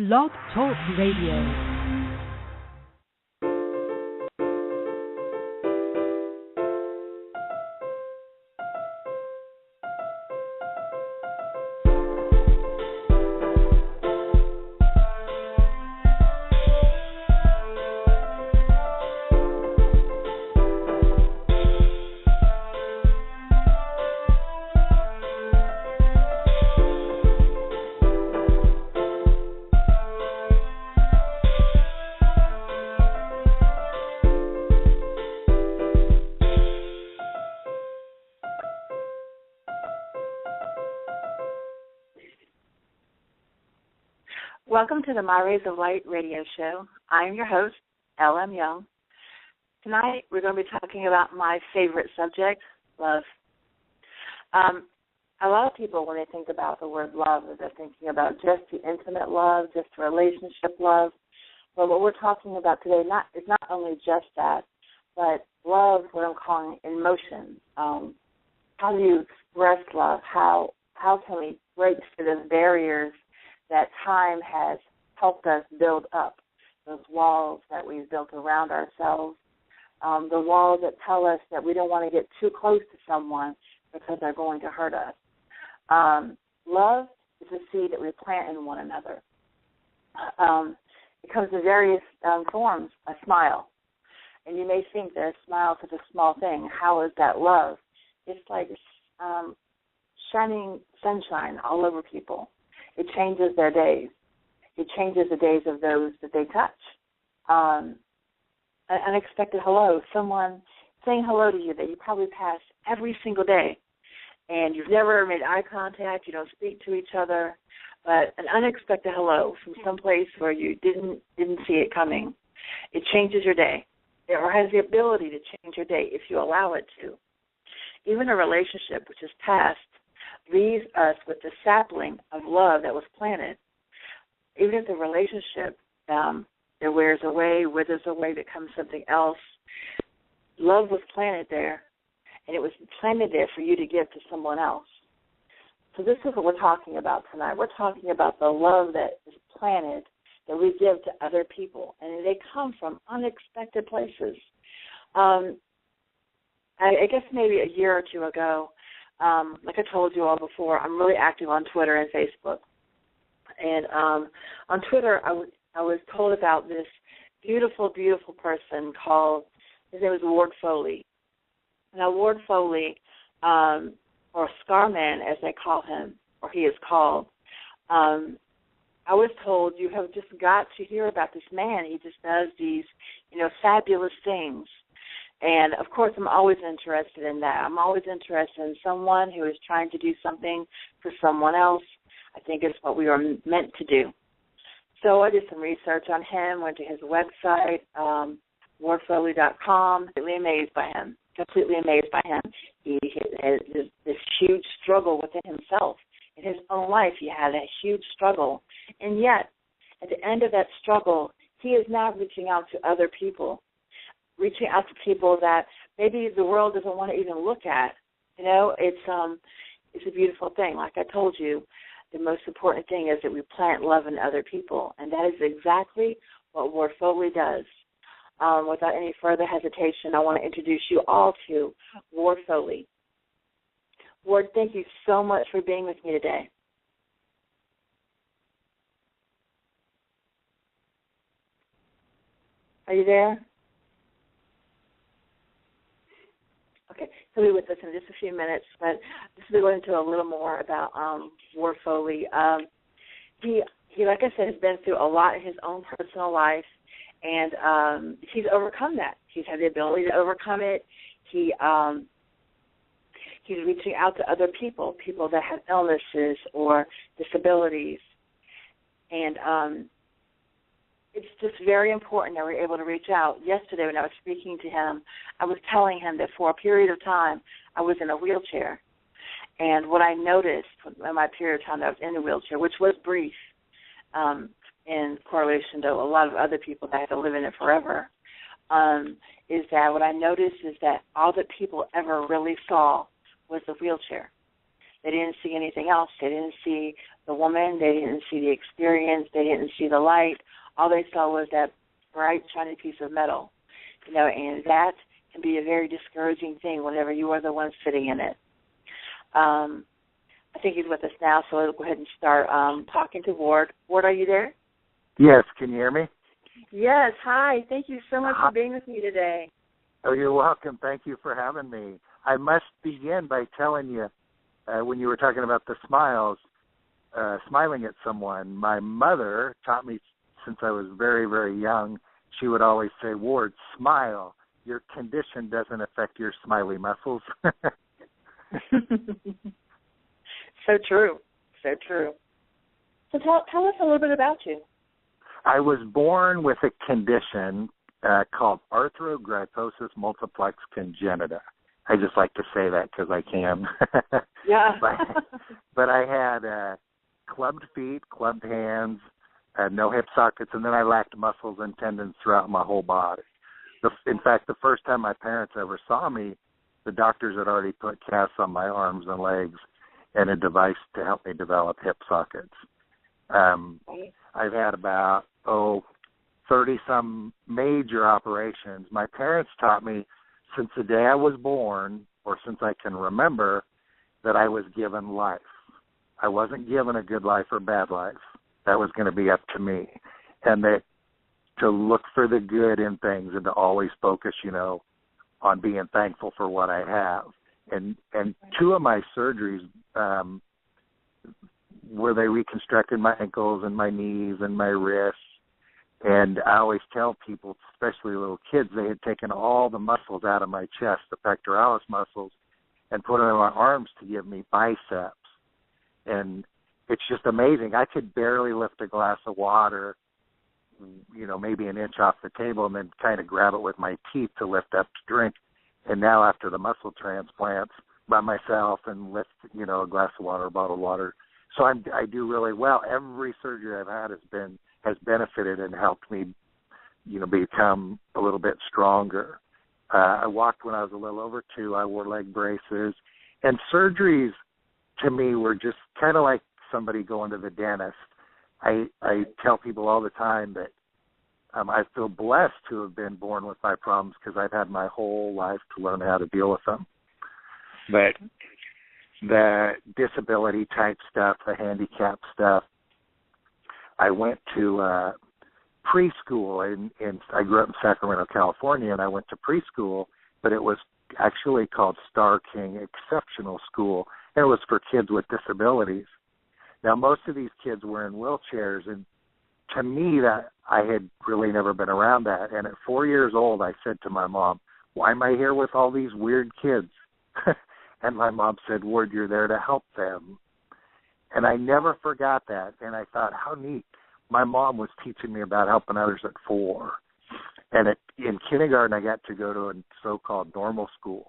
Blog Talk Radio. Welcome to the My Rays of Light radio show. I am your host, L.M. Young. Tonight, we're going to be talking about my favorite subject, love. A lot of people, when they think about the word love, they're thinking about just the intimate love, just the relationship love. But what we're talking about today is not only just that, but love, what I'm calling emotion. How do you express love? How can we break through those barriers that time has helped us build up, those walls that we've built around ourselves, the walls that tell us that we don't want to get too close to someone because they're going to hurt us. Love is a seed that we plant in one another. It comes in various forms, a smile. And you may think that a smile is such a small thing. How is that love? It's like shining sunshine all over people. It changes their days. It changes the days of those that they touch. An unexpected hello, someone saying hello to you that you probably pass every single day, and you've never made eye contact, you don't speak to each other, but an unexpected hello from someplace where you didn't see it coming. It changes your day, or has the ability to change your day if you allow it to. Even a relationship which is past leaves us with the sapling of love that was planted. Even if the relationship it wears away, withers away, becomes something else, love was planted there, and it was planted there for you to give to someone else. So this is what we're talking about tonight. We're talking about the love that is planted that we give to other people, and they come from unexpected places. I guess maybe a year or two ago, like I told you all before, I'm really active on Twitter and Facebook. And on Twitter, I was told about this beautiful, beautiful person called, his name is Ward Foley. Now, Ward Foley, or Scarman as they call him, or he is called, I was told you have just got to hear about this man. He just does these, fabulous things. And, of course, I'm always interested in that. I'm always interested in someone who is trying to do something for someone else. I think it's what we are meant to do. So I did some research on him, went to his website, wardfoley.com, completely amazed by him. He had this huge struggle within himself. In his own life, he had a huge struggle. And yet, at the end of that struggle, he is now reaching out to other people. Reaching out to people that maybe the world doesn't want to even look at. It's a beautiful thing. Like I told you, the most important thing is that we plant love in other people, and that is exactly what Ward Foley does. Without any further hesitation, I want to introduce you all to Ward Foley. Ward, thank you so much for being with me today. Are you there? Okay, he'll be with us in just a few minutes, but just to go into a little more about Ward Foley. He, like I said, has been through a lot in his own personal life, and he's overcome that. He's had the ability to overcome it. He's reaching out to other people that have illnesses or disabilities, and it's just very important that we're able to reach out. Yesterday when I was speaking to him, I was telling him that for a period of time I was in a wheelchair. And what I noticed in my period of time that I was in a wheelchair, which was brief in correlation to a lot of other people that have to live in it forever, is that what I noticed is that all that people ever really saw was the wheelchair. They didn't see anything else. They didn't see the woman. They didn't see the experience. They didn't see the light. All they saw was that bright, shiny piece of metal, and that can be a very discouraging thing whenever you are the one sitting in it. I think he's with us now, so I'll go ahead and start talking to Ward. Ward, are you there? Yes, can you hear me? Yes, hi. Thank you so much for being with me today. Oh, you're welcome. Thank you for having me. I must begin by telling you, when you were talking about the smiling at someone, my mother taught me since I was very, very young. She would always say, Ward, smile. Your condition doesn't affect your smiley muscles. So true. So true. So tell us a little bit about you. I was born with a condition called arthrogryposis multiplex congenita. I just like to say that because I can. Yeah. but I had clubbed feet, clubbed hands, no hip sockets, and then I lacked muscles and tendons throughout my whole body. In fact, the first time my parents ever saw me, the doctors had already put casts on my arms and legs and a device to help me develop hip sockets. I've had about 30-some major operations. My parents taught me since the day I was born, or since I can remember, that I was given life. I wasn't given a good life or bad life. That was going to be up to me. And that to look for the good in things and to always focus, on being thankful for what I have. And two of my surgeries, where they reconstructed my ankles and my knees and my wrists. And I always tell people, especially little kids, they had taken all the muscles out of my chest, the pectoralis muscles, and put them in my arms to give me biceps. And it's just amazing. I could barely lift a glass of water, maybe an inch off the table, and then kind of grab it with my teeth to lift up to drink. And now after the muscle transplants, by myself and lift, a glass of water, a bottle of water. So I do really well. Every surgery I've had has benefited and helped me, become a little bit stronger. I walked when I was a little over 2. I wore leg braces. And surgeries, to me, were just kind of like somebody going to the dentist. I tell people all the time that I feel blessed to have been born with my problems because I've had my whole life to learn how to deal with them. But the disability type stuff, the handicap stuff, I went to preschool, and I grew up in Sacramento, California, and I went to preschool, but it was actually called Star King Exceptional School, and it was for kids with disabilities. Now, most of these kids were in wheelchairs, and to me, that I had really never been around that. And at 4 years old, I said to my mom, why am I here with all these weird kids? And my mom said, Ward, you're there to help them. And I never forgot that. And I thought, how neat. My mom was teaching me about helping others at 4. And in kindergarten, I got to go to a so-called normal school.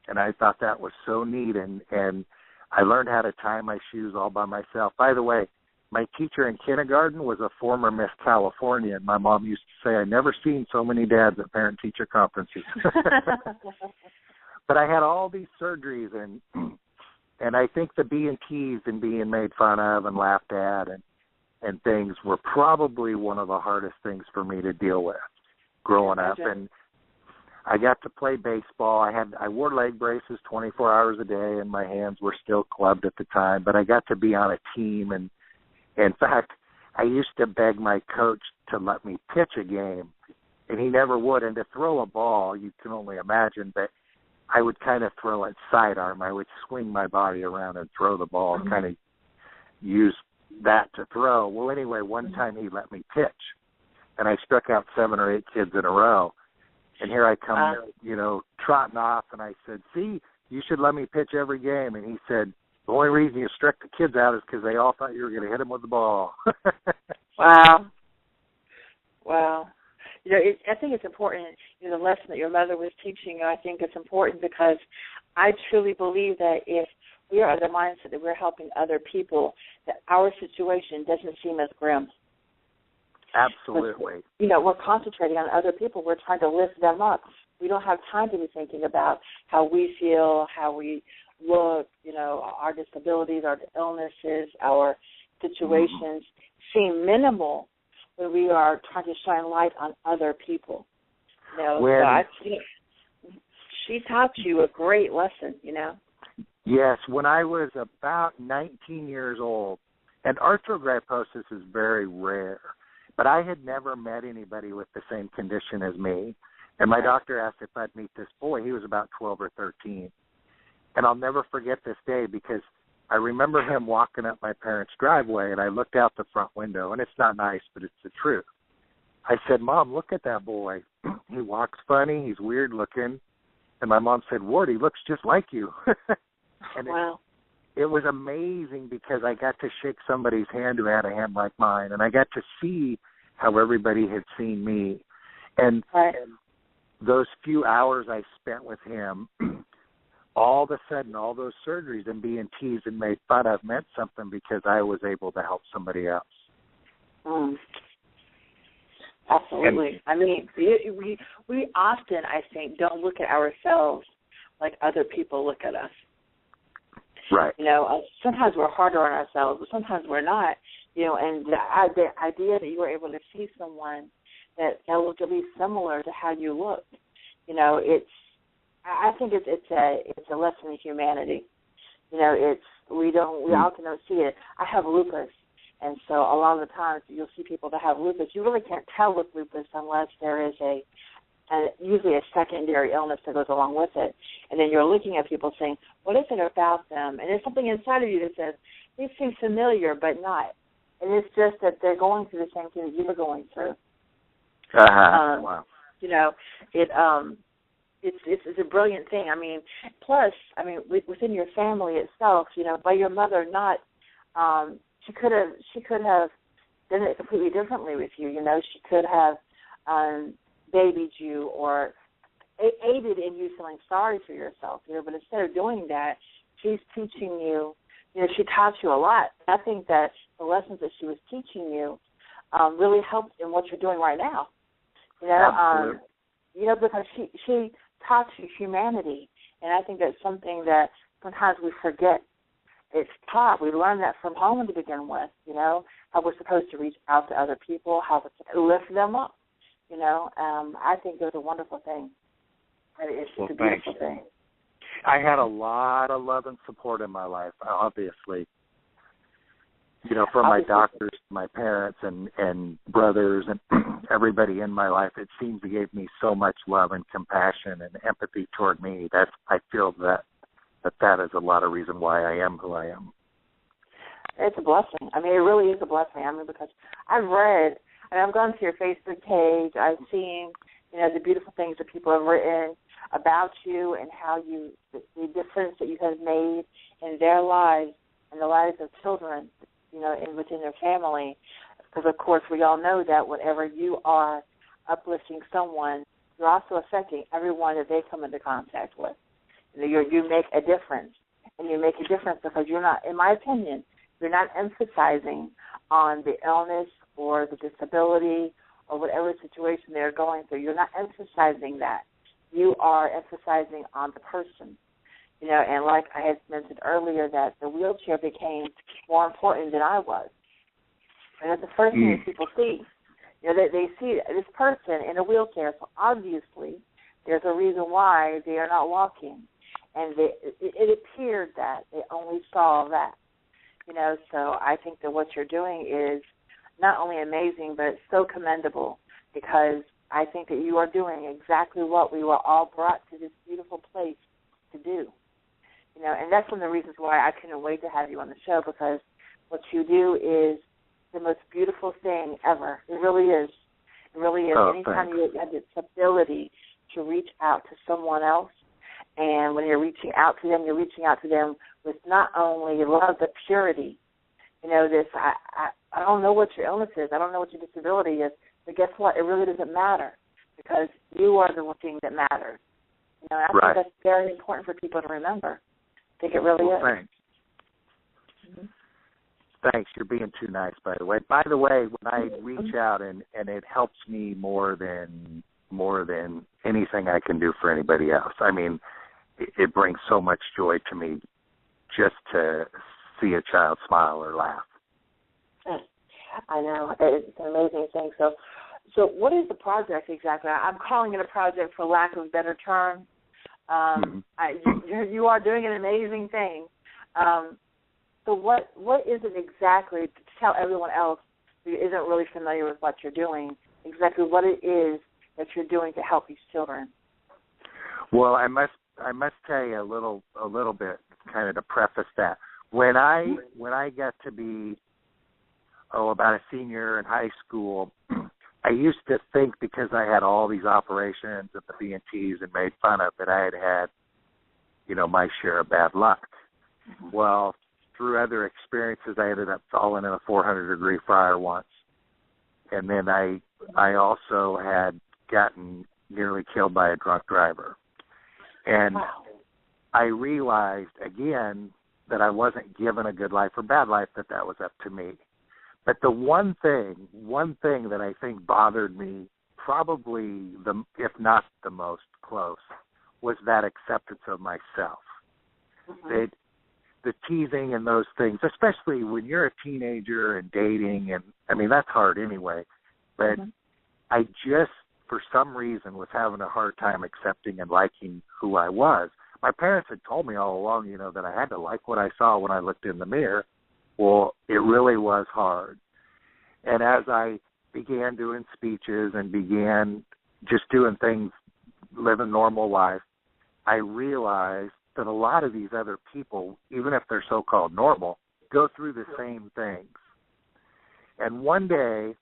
And I thought that was so neat. And I learned how to tie my shoes all by myself. By the way, my teacher in kindergarten was a former Miss California. And my mom used to say, I've never seen so many dads at parent-teacher conferences. But I had all these surgeries, and I think the being teased and being made fun of and laughed at and things were probably one of the hardest things for me to deal with growing up. And I got to play baseball. I wore leg braces 24 hours a day, and my hands were still clubbed at the time. But I got to be on a team, and in fact, I used to beg my coach to let me pitch a game, and he never would. And to throw a ball, you can only imagine, but I would kind of throw it sidearm. I would swing my body around and throw the ball and kind of use that to throw. Well, anyway, one time he let me pitch, and I struck out 7 or 8 kids in a row. And here I come, trotting off, and I said, see, you should let me pitch every game. And he said, the only reason you struck the kids out is because they all thought you were going to hit them with the ball. Wow. I think it's important, the lesson that your mother was teaching you, I think it's important because I truly believe that if we are of the mindset that we're helping other people, that our situation doesn't seem as grim. Absolutely. We're concentrating on other people. We're trying to lift them up. We don't have time to be thinking about how we feel, how we look, our disabilities, our illnesses, our situations seem minimal when we are trying to shine light on other people. She taught you a great lesson, Yes, when I was about 19 years old, and arthrogryposis is very rare, but I had never met anybody with the same condition as me. And my doctor asked if I'd meet this boy. He was about 12 or 13. And I'll never forget this day because I remember him walking up my parents' driveway, and I looked out the front window, and it's not nice, but it's the truth. I said, Mom, look at that boy. He walks funny. He's weird looking. And my mom said, Ward, he looks just like you. And wow. It was amazing because I got to shake somebody's hand who had a hand like mine, and I got to see how everybody had seen me. And those few hours I spent with him, all of a sudden, all those surgeries and being teased and made fun of meant something because I was able to help somebody else. Absolutely. We often, I think, don't look at ourselves like other people look at us. Right. Sometimes we're harder on ourselves, but sometimes we're not. And the idea that you were able to see someone that looked at least similar to how you look, I think it's a lesson in humanity. We often don't see it. I have lupus, and so a lot of the times you'll see people that have lupus. You really can't tell with lupus unless there is usually a secondary illness that goes along with it. And then you're looking at people saying, what is it about them? And there's something inside of you that says, these seem familiar, but not. And it's just that they're going through the same thing that you were going through. Wow. It's a brilliant thing. Within your family itself, by your mother not, she could have done it completely differently with you. She could have babied you or aided in you feeling sorry for yourself. But instead of doing that, she's teaching you. She taught you a lot. I think that the lessons that she was teaching you really helped in what you're doing right now. Absolutely. Because she taught you humanity, and I think that's something that sometimes we forget. It's taught. We learn that from home to begin with, how we're supposed to reach out to other people, how to lift them up, I think it's a wonderful thing. It's just a beautiful thing. I had a lot of love and support in my life, obviously. From my doctors, my parents, and brothers, and everybody in my life. It seems they gave me so much love and compassion and empathy toward me. I feel that is a lot of reason why I am who I am. It's a blessing. It really is a blessing. Because I've read, I've gone to your Facebook page. I've seen, the beautiful things that people have written about you and how the difference that you have made in their lives and the lives of children, within their family. Because, of course, we all know that whenever you are uplifting someone, you're also affecting everyone that they come into contact with. You make a difference. And you make a difference because you're not, in my opinion, you're not emphasizing on the illness or the disability or whatever situation they're going through. You're not emphasizing that. You are emphasizing on the person. And like I had mentioned earlier, that the wheelchair became more important than I was. And that's the first thing that people see. They see this person in a wheelchair, so obviously there's a reason why they are not walking. And it appeared that they only saw that. So I think that what you're doing is not only amazing, but so commendable, because I think that you are doing exactly what we were all brought to this beautiful place to do. And that's one of the reasons why I couldn't wait to have you on the show, because what you do is the most beautiful thing ever. It really is. It really is. Anytime you have this ability to reach out to someone else, and when you're reaching out to them with not only love but purity. I don't know what your illness is. I don't know what your disability is. But guess what? It really doesn't matter, because you are the one thing that matters. I think that's very important for people to remember. I think it really is. Thanks. Mm-hmm. Thanks. You're being too nice, by the way. By the way, when I reach out and it helps me more than anything I can do for anybody else. it brings so much joy to me just to see a child smile or laugh. I know. It's an amazing thing. So what is the project exactly? I'm calling it a project for lack of a better term. You are doing an amazing thing. So what is it exactly, to tell everyone else who isn't really familiar with what you're doing, exactly what it is that you're doing to help these children? Well, I must tell you a little bit, kind of to preface that. When I got to be about a senior in high school, I used to think, because I had all these operations at the B&Ts and made fun of, that I had my share of bad luck. Mm-hmm. Well, through other experiences, I ended up falling in a 400-degree fire once. And then I also had gotten nearly killed by a drunk driver. And wow. I realized, again, that I wasn't given a good life or bad life, that was up to me. But the one thing that I think bothered me, probably if not the most close, was that acceptance of myself. Mm-hmm. The teasing and those things, especially when you're a teenager and dating, and I mean, that's hard anyway. But mm-hmm. I just, for some reason, was having a hard time accepting and liking who I was. My parents had told me all along, that I had to like what I saw when I looked in the mirror. Well, it really was hard. And as I began doing speeches and began just doing things, living normal life, I realized that a lot of these other people, even if they're so-called normal, go through the same things. And one day,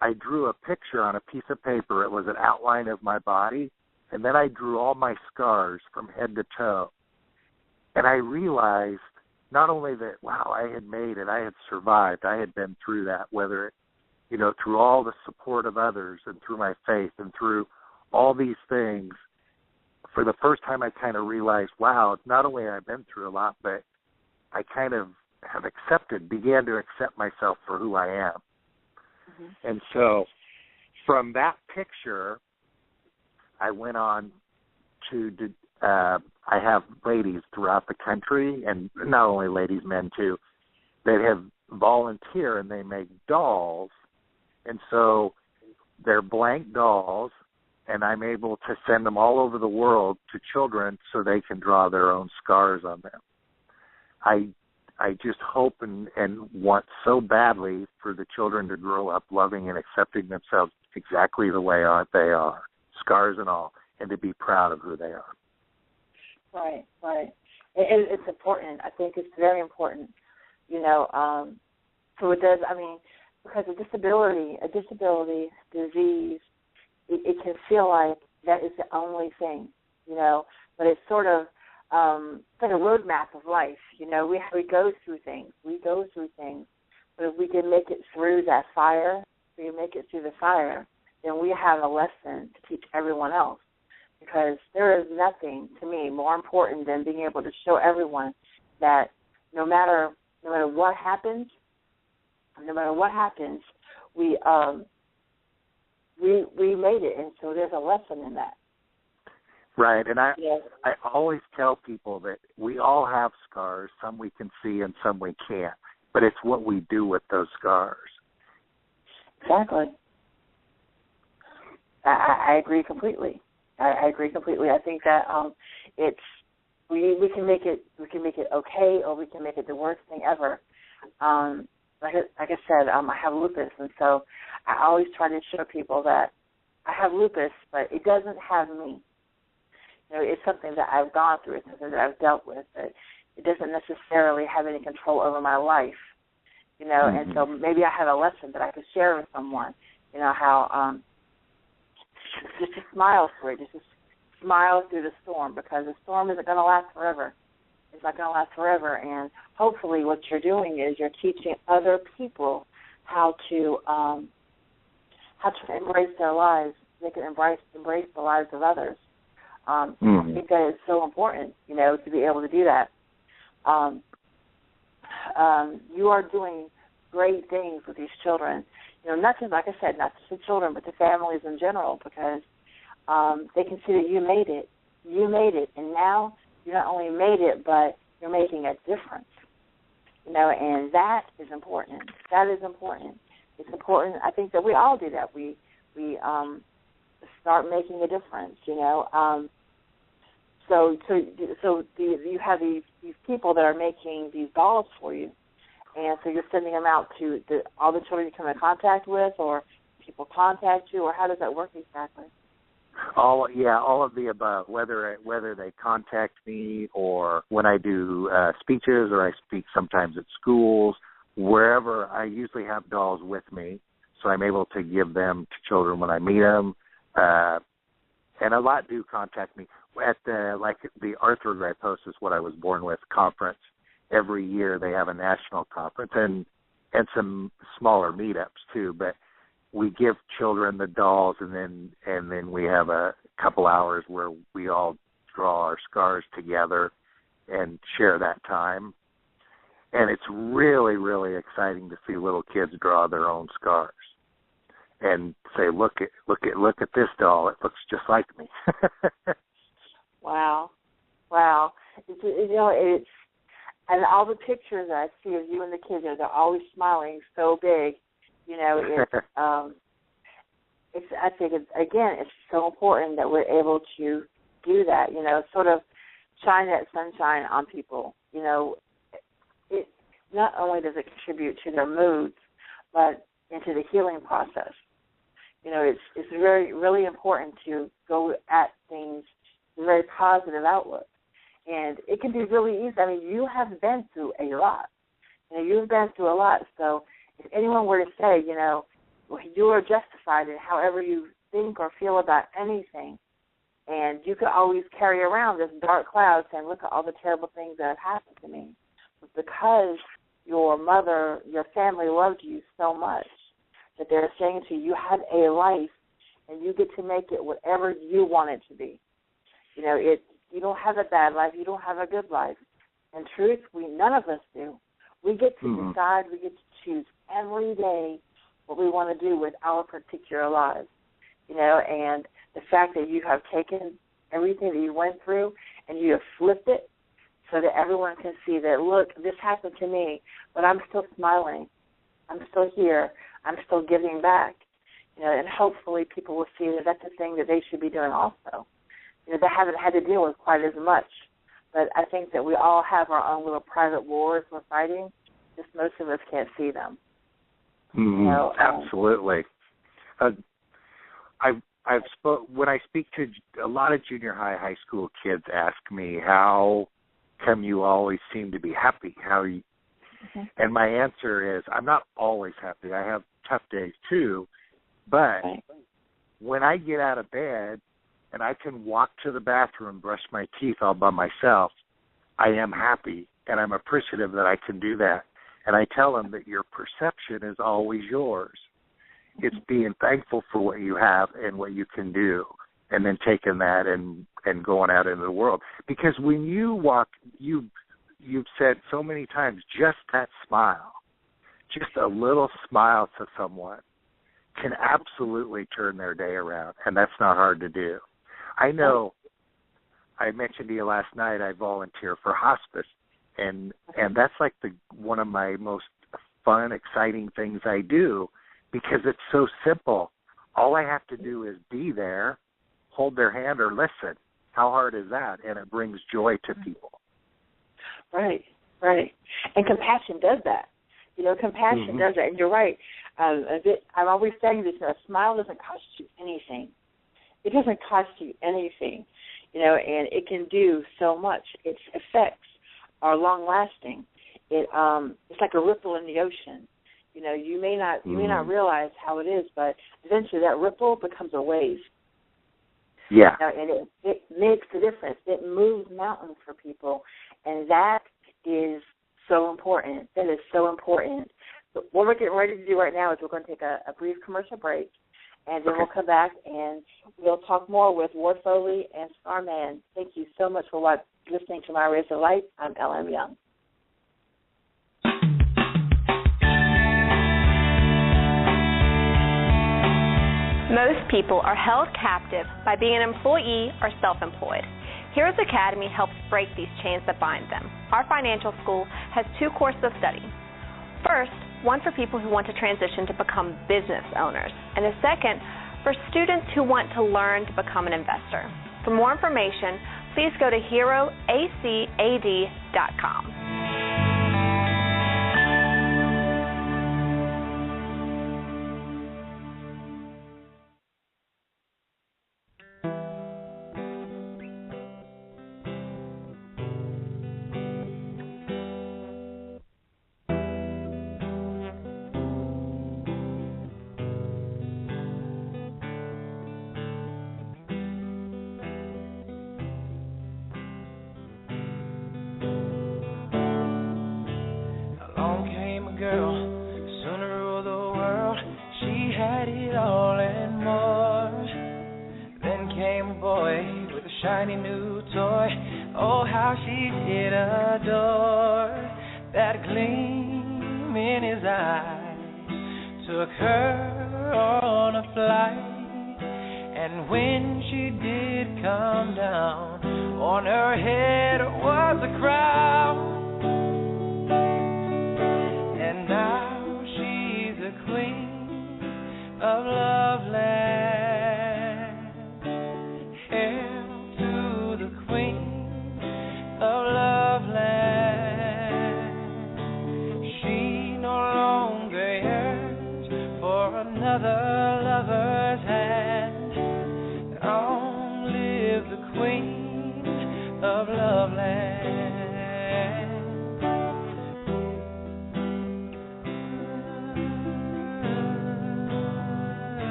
I drew a picture on a piece of paper. It was an outline of my body, and then I drew all my scars from head to toe. And I realized not only that, wow, I had made it, I had survived, I had been through that, whether it, through all the support of others and through my faith and through all these things. For the first time, I kind of realized, wow, not only have I been through a lot, but I kind of have began to accept myself for who I am. Mm-hmm. And so from that picture, I went on to I have ladies throughout the country, and not only ladies, men too, that have volunteer, and they make dolls. And so they're blank dolls, and I'm able to send them all over the world to children so they can draw their own scars on them. I just hope and want so badly for the children to grow up loving and accepting themselves exactly the way they are, scars and all, and to be proud of who they are. Right. It's important. I think it's very important, so it does, because a disability, disease, it can feel like that is the only thing, but it's sort of like a roadmap of life. We go through things. But if we can make it through that fire, then we have a lesson to teach everyone else. Because there is nothing, to me, more important than being able to show everyone that no matter what happens, we made it, and so there's a lesson in that. Right, and I always tell people that we all have scars. Some we can see and some we can't. But it's what we do with those scars. Exactly. I agree completely. I think that we can make it okay, or we can make it the worst thing ever. Like I said, I have lupus, and so I always try to show people that I have lupus, but it doesn't have me. It's something that I've gone through. It's something that I've dealt with. But it doesn't necessarily have any control over my life. Mm-hmm. And so maybe I have a lesson that I could share with someone. How just to smile through it, just to smile through the storm, because the storm isn't going to last forever. It's not going to last forever, and hopefully what you're doing is you're teaching other people how to embrace their lives. They can embrace the lives of others. I think that is so important, to be able to do that. You are doing great things with these children. Not just, like I said, not just the children, but the families in general, because they can see that you made it. You made it, and now you not only made it, but you're making a difference. And that is important. That is important. It's important. I think that we all do that. We start making a difference. So you have these people that are making these dolls for you, and so you're sending them out to all the children you come in contact with, or people contact you, or how does that work exactly? All of the above. Whether they contact me, or when I do speeches, or I speak sometimes at schools, wherever, I usually have dolls with me, so I'm able to give them to children when I meet them. And a lot do contact me at the Arthrographos is what I was born with conference. Every year they have a national conference and some smaller meetups too. But we give children the dolls, and then we have a couple hours where we all draw our scars together and share that time. And it's really, really exciting to see little kids draw their own scars and say, look at this doll. It looks just like me. Wow. It's and all the pictures I see of you and the kids, they're always smiling so big. I think it's so important that we're able to do that. Sort of shine that sunshine on people. It not only does it contribute to their moods, but into the healing process. It's very, really important to go at things with a very positive outlook. And it can be really easy. I mean, you have been through a lot. You've been through a lot. So if anyone were to say, you are justified in however you think or feel about anything, and you could always carry around this dark cloud saying, look at all the terrible things that have happened to me. But because your mother, your family loved you so much, that they're saying to you, you had a life, and you get to make it whatever you want it to be. You don't have a bad life. You don't have a good life. In truth, none of us do. We get to decide. We get to choose every day what we want to do with our particular lives. And the fact that you have taken everything that you went through and you have flipped it so that everyone can see that, look, this happened to me, but I'm still smiling. I'm still here. I'm still giving back. And hopefully people will see that that's a thing that they should be doing also. They haven't had to deal with quite as much. But I think that we all have our own little private wars we're fighting. Just most of us can't see them. Absolutely. When I speak to a lot of junior high school kids, ask me, how come you always seem to be happy? And my answer is, I'm not always happy. I have tough days too, but when I get out of bed and I can walk to the bathroom, brush my teeth all by myself, I am happy, and I'm appreciative that I can do that. And I tell them that your perception is always yours. It's being thankful for what you have and what you can do, and then taking that and going out into the world. Because when you walk, you've said so many times, just that smile, just a little smile to someone can absolutely turn their day around, and that's not hard to do. I know, I mentioned to you last night, I volunteer for hospice, and that's like one of my most fun, exciting things I do, because it's so simple. All I have to do is be there, hold their hand, or listen. How hard is that? And it brings joy to people. Right. And compassion does that. Compassion does that. And you're right. I'm always saying this, a smile doesn't cost you anything. It doesn't cost you anything, and it can do so much. Its effects are long-lasting. It's like a ripple in the ocean. You may not realize how it is, but eventually that ripple becomes a wave. Yeah. And it makes a difference. It moves mountains for people, and that is so important. That is so important. But what we're getting ready to do right now is we're going to take a brief commercial break, and then we'll come back and we'll talk more with Ward Foley and Scarman. Thank you so much for listening to My Rays of Light. I'm L.M. Young. Most people are held captive by being an employee or self-employed. Heroes Academy helps break these chains that bind them. Our financial school has 2 courses of study. First, one for people who want to transition to become business owners, and the second for students who want to learn to become an investor. For more information, please go to heroacad.com.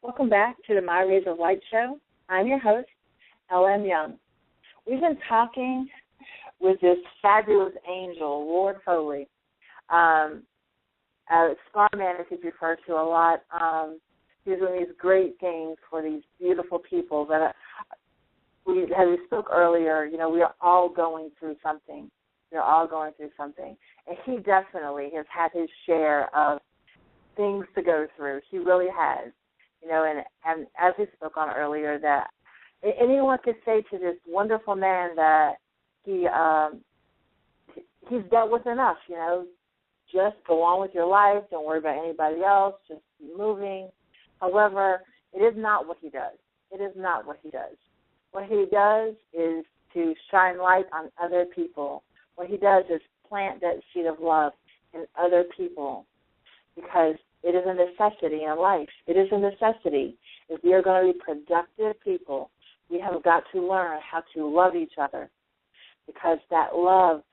Welcome back to the My Rays of Light show. I'm your host, L.M. Young. We've been talking with this fabulous angel, Ward Foley. Scarman, as he's referred to a lot, he's doing these great things for these beautiful people that, as we spoke earlier, we are all going through something. They're all going through something. And he definitely has had his share of things to go through. He really has. You know, and as we spoke on earlier, that anyone could say to this wonderful man that he's dealt with enough, you know. Just go on with your life. Don't worry about anybody else. Just keep moving. However, it is not what he does. It is not what he does. What he does is to shine light on other people. What he does is plant that seed of love in other people, because it is a necessity in life. It is a necessity. If we are going to be productive people, we have got to learn how to love each other, because that love,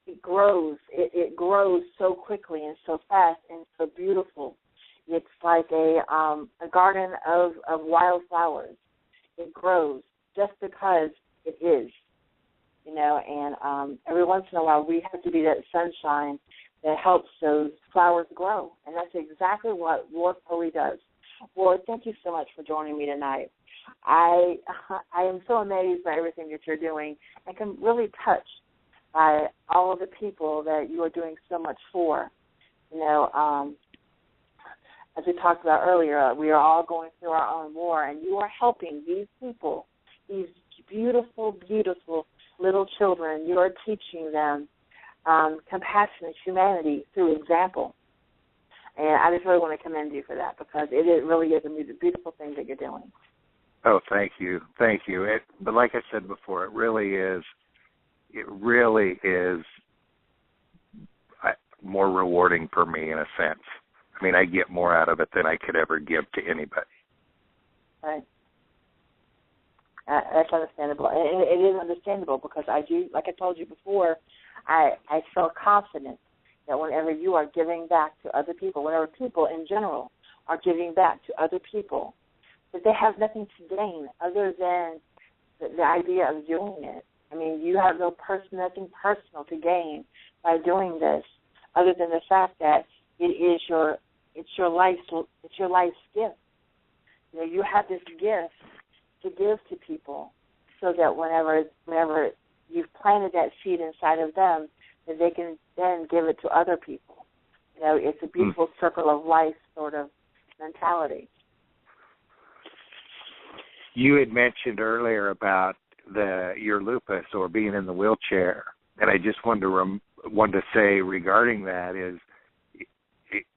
it grows. It grows so quickly and so fast and so beautiful. It's like a garden of wildflowers. It grows just because it is, you know, and every once in a while we have to be that sunshine that helps those flowers grow, and that's exactly what Ward Foley does. Ward, thank you so much for joining me tonight. I am so amazed by everything that you're doing, and can really touched by all of the people that you are doing so much for. You know, as we talked about earlier, we are all going through our own war, and you are helping these people, these beautiful, beautiful little children. You are teaching them compassion and humanity through example. And I just really want to commend you for that, because it really is a beautiful thing that you're doing. Oh, thank you. Thank you. But like I said before, it really is more rewarding for me in a sense. I mean, I get more out of it than I could ever give to anybody. Right. That's understandable. And it is understandable, because I do, like I told you before, I feel confident that whenever you are giving back to other people, whenever people in general are giving back to other people, that they have nothing to gain other than the idea of doing it. I mean, you have nothing personal to gain by doing this, other than the fact that it's your life's gift. You know, you have this gift to give to people, so that whenever you've planted that seed inside of them, that they can then give it to other people. You know, it's a beautiful circle of life sort of mentality. You had mentioned earlier about your lupus or being in the wheelchair, and I just wanted to say regarding that is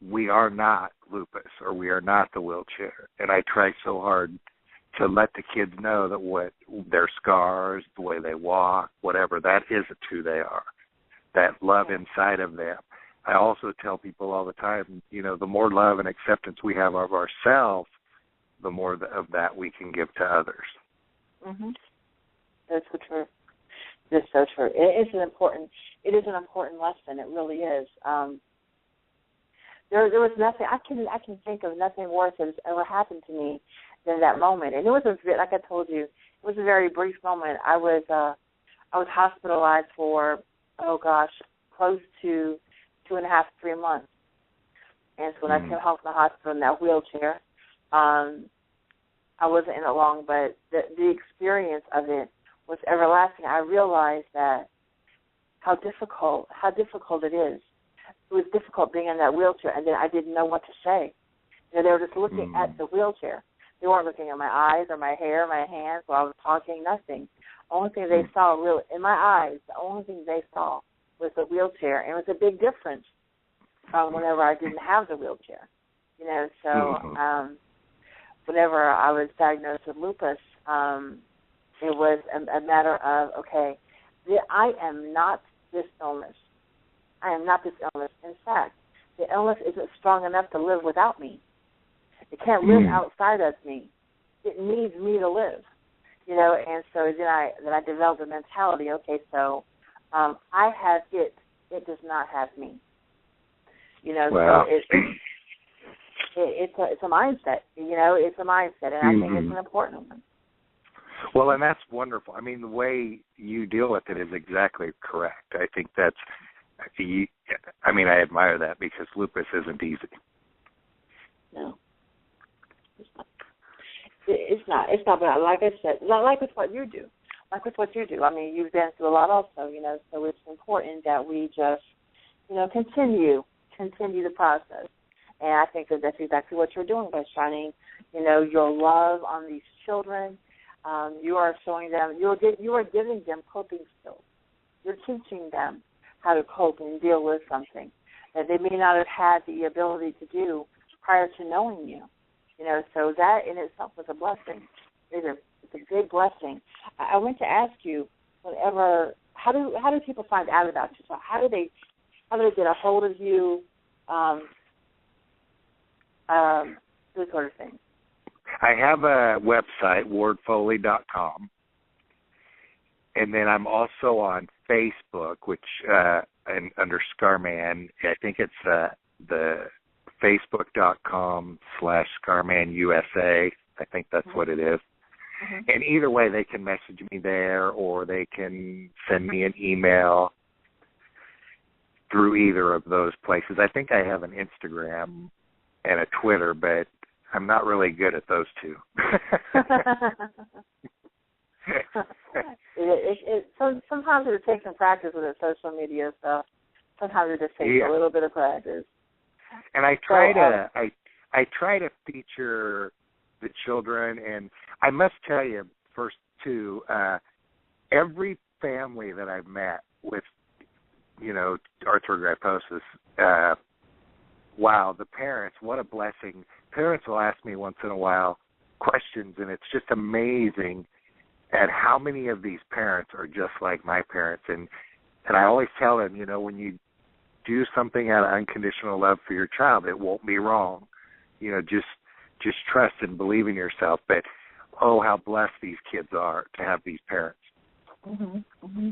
we are not lupus, or we are not the wheelchair, and I try so hard to let the kids know that what their scars, the way they walk, whatever, that isn't who they are, that love inside of them. I also tell people all the time, you know, the more love and acceptance we have of ourselves, the more of that we can give to others. Mm-hmm. That's so true. That's so true. It is an important lesson. It really is. There was nothing I can think of nothing worse that has ever happened to me than that moment. And it was like I told you, it was a very brief moment. I was hospitalized for close to 2.5, 3 months. And so when I came home from the hospital in that wheelchair, I wasn't in it long, but the experience of it was everlasting. I realized that how difficult it is. It was difficult being in that wheelchair, and then I didn't know what to say. You know, they were just looking at the wheelchair. They weren't looking at my eyes or my hair or my hands while I was talking, nothing. The only thing they saw really in my eyes, the only thing they saw was the wheelchair, and it was a big difference from whenever I didn't have the wheelchair. You know, so whenever I was diagnosed with lupus, it was a matter of, okay, I am not this illness. I am not this illness. In fact, the illness isn't strong enough to live without me. It can't live outside of me. It needs me to live. You know, and so then I developed a mentality, okay, so I have it. It does not have me. You know, wow. So it's a mindset. You know, it's a mindset, and I think it's an important one. Well, and that's wonderful. I mean, the way you deal with it is exactly correct. I think I admire that, because lupus isn't easy. No. It's not. But like I said, like with what you do, like with what you do. I mean, you've been through a lot also, so it's important that we just, continue the process. And I think that that's exactly what you're doing by shining, your love on these children. You are showing them, you are giving them coping skills. You're teaching them how to cope and deal with something that they may not have had the ability to do prior to knowing you. So that in itself is a blessing. It's a big blessing. I want to ask you, how do people find out about you? So how do they get a hold of you? This sort of thing. I have a website, wardfoley.com, and then I'm also on Facebook, which under Scarman. I think it's the facebook.com/ScarmanUSA. I think that's what it is. Mm-hmm. And either way, they can message me there, or they can send me an email through either of those places. I think I have an Instagram and a Twitter, but I'm not really good at those two. Sometimes it takes some practice with the social media stuff. Sometimes it just takes a little bit of practice. And I try to feature the children, and I must tell you first too, every family that I've met with, arthrogryposis, wow, the parents, what a blessing. Parents will ask me once in a while questions, and it's just amazing at how many of these parents are just like my parents. And I always tell them, when you do something out of unconditional love for your child, it won't be wrong. Just trust and believe in yourself. But, oh, how blessed these kids are to have these parents. Mm-hmm. Mm-hmm.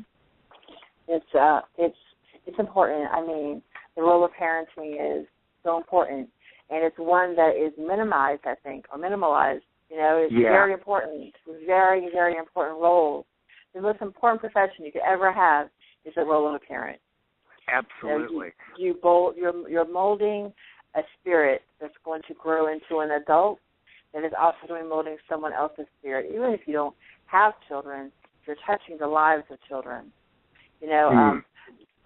It's important. I mean, the role of parenting is so important, and it's one that is minimized, I think, or minimalized. It's very important. Very, very important role. The most important profession you could ever have is the role of a parent. Absolutely. You're molding a spirit that's going to grow into an adult that is also going to be molding someone else's spirit. Even if you don't have children, you're touching the lives of children.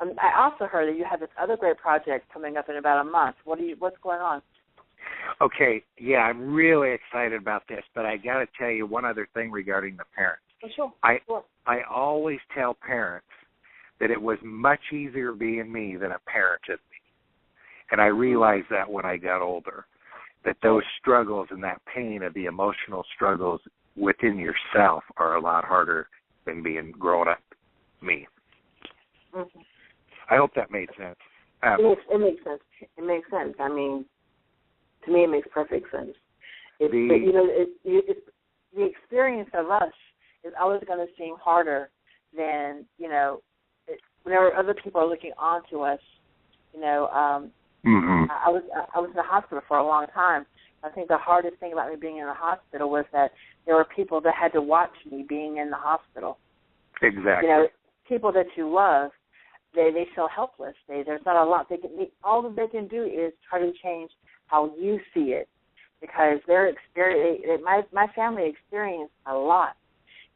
I also heard that you have this other great project coming up in about a month. What's going on? Okay, yeah, I'm really excited about this, but I got to tell you one other thing regarding the parents. For sure. I always tell parents that it was much easier being me than a parent is me. And I realized that when I got older, that those struggles and that pain of the emotional struggles within yourself are a lot harder than being grown up me. Mm-hmm. I hope that made sense. It makes sense. It makes sense. I mean, to me, it makes perfect sense. The experience of us is always going to seem harder than, whenever other people are looking onto us. Mm-hmm. I was in the hospital for a long time. I think the hardest thing about me being in the hospital was that there were people that had to watch me being in the hospital. Exactly. People that you love, they feel helpless. There's not a lot they can. All that they can do is try to change how you see it, because their experience. My family experienced a lot,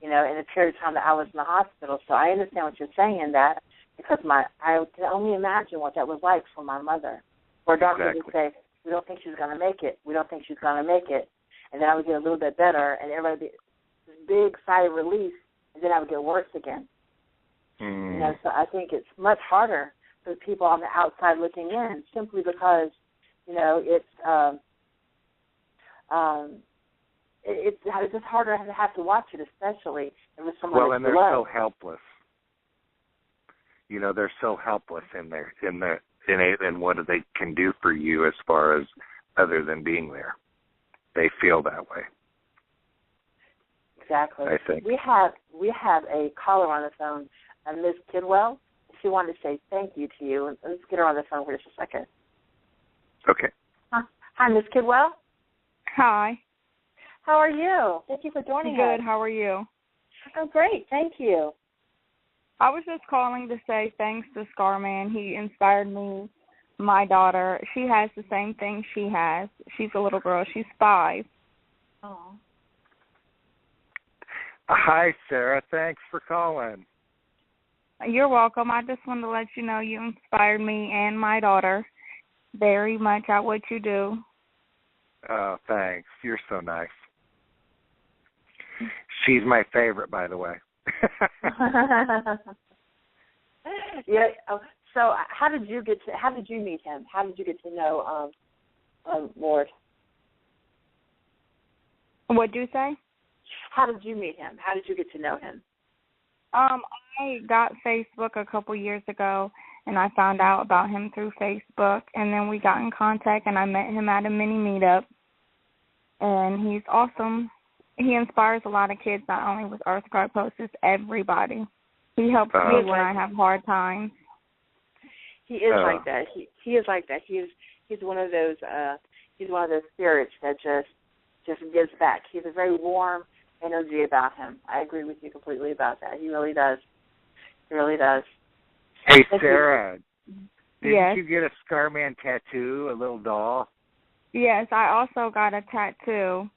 in the period of time that I was in the hospital. So I understand what you're saying in that, because I can only imagine what that was like for my mother. Where doctors would say, "We don't think she's going to make it. We don't think she's going to make it," and then I would get a little bit better, and everybody this big sigh of relief, and then I would get worse again. Mm. So I think it's much harder for people on the outside looking in, simply because, it's just harder to have to watch it, especially if it's someone. Well, and they're so helpless. They're so helpless in what they can do for you as far as other than being there. They feel that way. Exactly. I think we have a caller on the phone. Ms. Kidwell, she wanted to say thank you to you. Let's get her on the phone for just a second. Okay. Hi, Ms. Kidwell. Hi. How are you? Thank you for joining us. Good. How are you? Oh, great. Thank you. I was just calling to say thanks to Scarman. He inspired me. My daughter, she has the same thing she has. She's a little girl. She's 5. Oh. Hi, Sarah. Thanks for calling. You're welcome. I just wanted to let you know you inspired me and my daughter very much at what you do. Oh, thanks. You're so nice. She's my favorite, by the way. Yeah. So, how did you meet him? How did you get to know Ward? What'd you say? How did you meet him? How did you get to know him? I got Facebook a couple years ago, and I found out about him through Facebook, and then we got in contact, and I met him at a mini meetup, and he's awesome. He inspires a lot of kids, not only with arthroptosis, everybody. He helps me when I have hard times. He is like that. He is like that. He's one of those spirits that just gives back. He has a very warm energy about him. I agree with you completely about that. He really does. He really does. Hey, Sarah, yes. Didn't you get a Scarman tattoo, a little doll? Yes, I also got a tattoo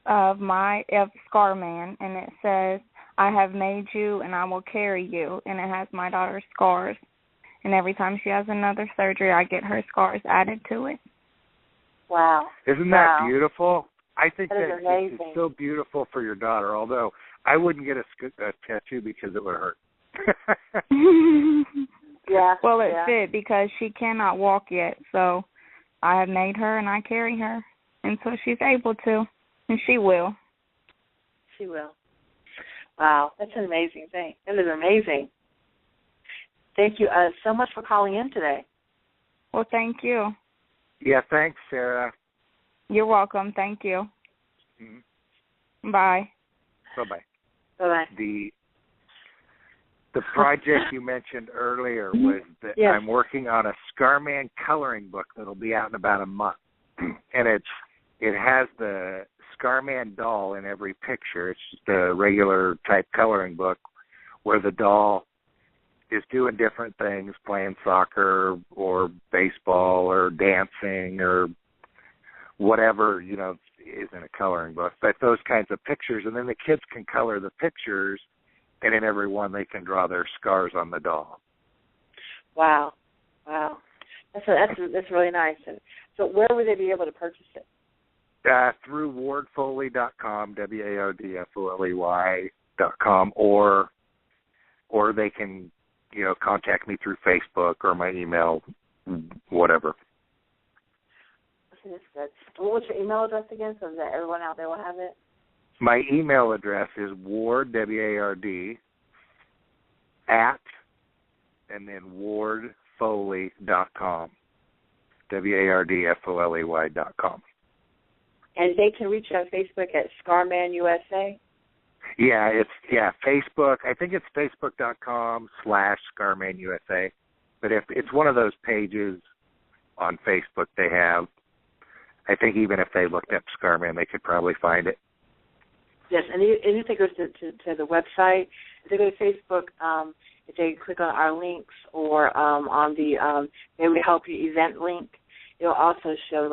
of Scarman, and it says, "I have made you and I will carry you," and it has my daughter's scars. And every time she has another surgery, I get her scars added to it. Wow. Isn't that beautiful? I think that is amazing. It's so beautiful for your daughter, although I wouldn't get a tattoo because it would hurt. Yeah. Well, it fit because she cannot walk yet, so I have made her and I carry her until she's able to, and she will. She will. Wow, that's an amazing thing. That is amazing. Thank you so much for calling in today. Well, thank you. Yeah, thanks, Sarah. You're welcome. Thank you. Mm-hmm. Bye. Bye-bye. Bye-bye. The project you mentioned earlier was that I'm working on a Scarman coloring book that'll be out in about a month. And it has the Scarman doll in every picture. It's just a regular type coloring book where the doll is doing different things, playing soccer or baseball or dancing or whatever, is in a coloring book. But those kinds of pictures, and then the kids can color the pictures, and in every one they can draw their scars on the doll. Wow. That's really nice. And so where would they be able to purchase it? Through wardfoley.com, WARDFOLEY.com, or they can, contact me through Facebook or my email, whatever. That's good. And what's your email address again so that everyone out there will have it? My email address is ward, W-A-R-D, @ and then wardfoley.com, WARDFOLEY.com. And they can reach you on Facebook at Scarman USA? Yeah, Facebook. I think it's facebook.com/Scarman USA. But if it's one of those pages on Facebook they have, I think even if they looked up Scarman, they could probably find it. Yes, and if they go to the website, if they go to Facebook, if they click on our links or on the May We Help You event link, it'll also show,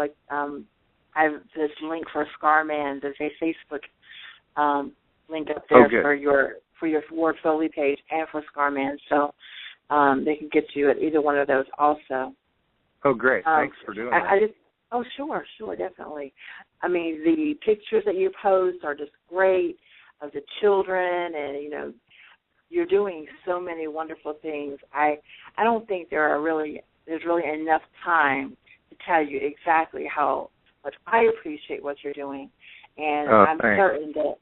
I have this link for Scarman. There's a Facebook link up there for your Ward Foley page and for Scarman, so they can get you at either one of those also. Oh, great. Thanks for doing that. Oh, sure, definitely. I mean, the pictures that you post are just great of the children, and, you're doing so many wonderful things. I don't think there's really enough time to tell you exactly how much I appreciate what you're doing. And I'm certain that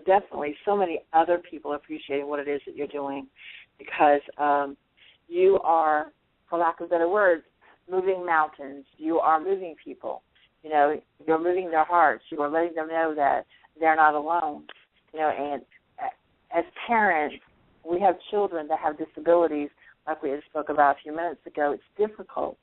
definitely so many other people appreciate what it is that you're doing, because you are, for lack of better words, moving mountains. You are moving people. You're moving their hearts. You are letting them know that they're not alone. And as parents, we have children that have disabilities, like we spoke about a few minutes ago. It's difficult.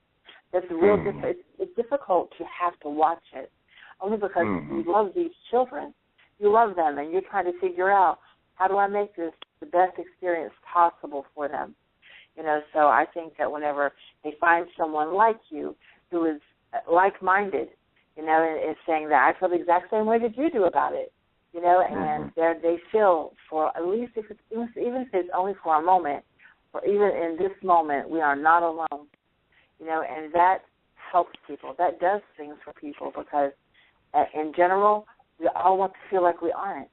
It's difficult to have to watch it, only because you love these children. You love them, and you're trying to figure out, how do I make this the best experience possible for them? So I think that whenever they find someone like you who is like-minded, and is saying that I feel the exact same way that you do about it, and they feel for at least even if it's only for a moment, or even in this moment, we are not alone, and that helps people. That does things for people because, in general, we all want to feel like we aren't.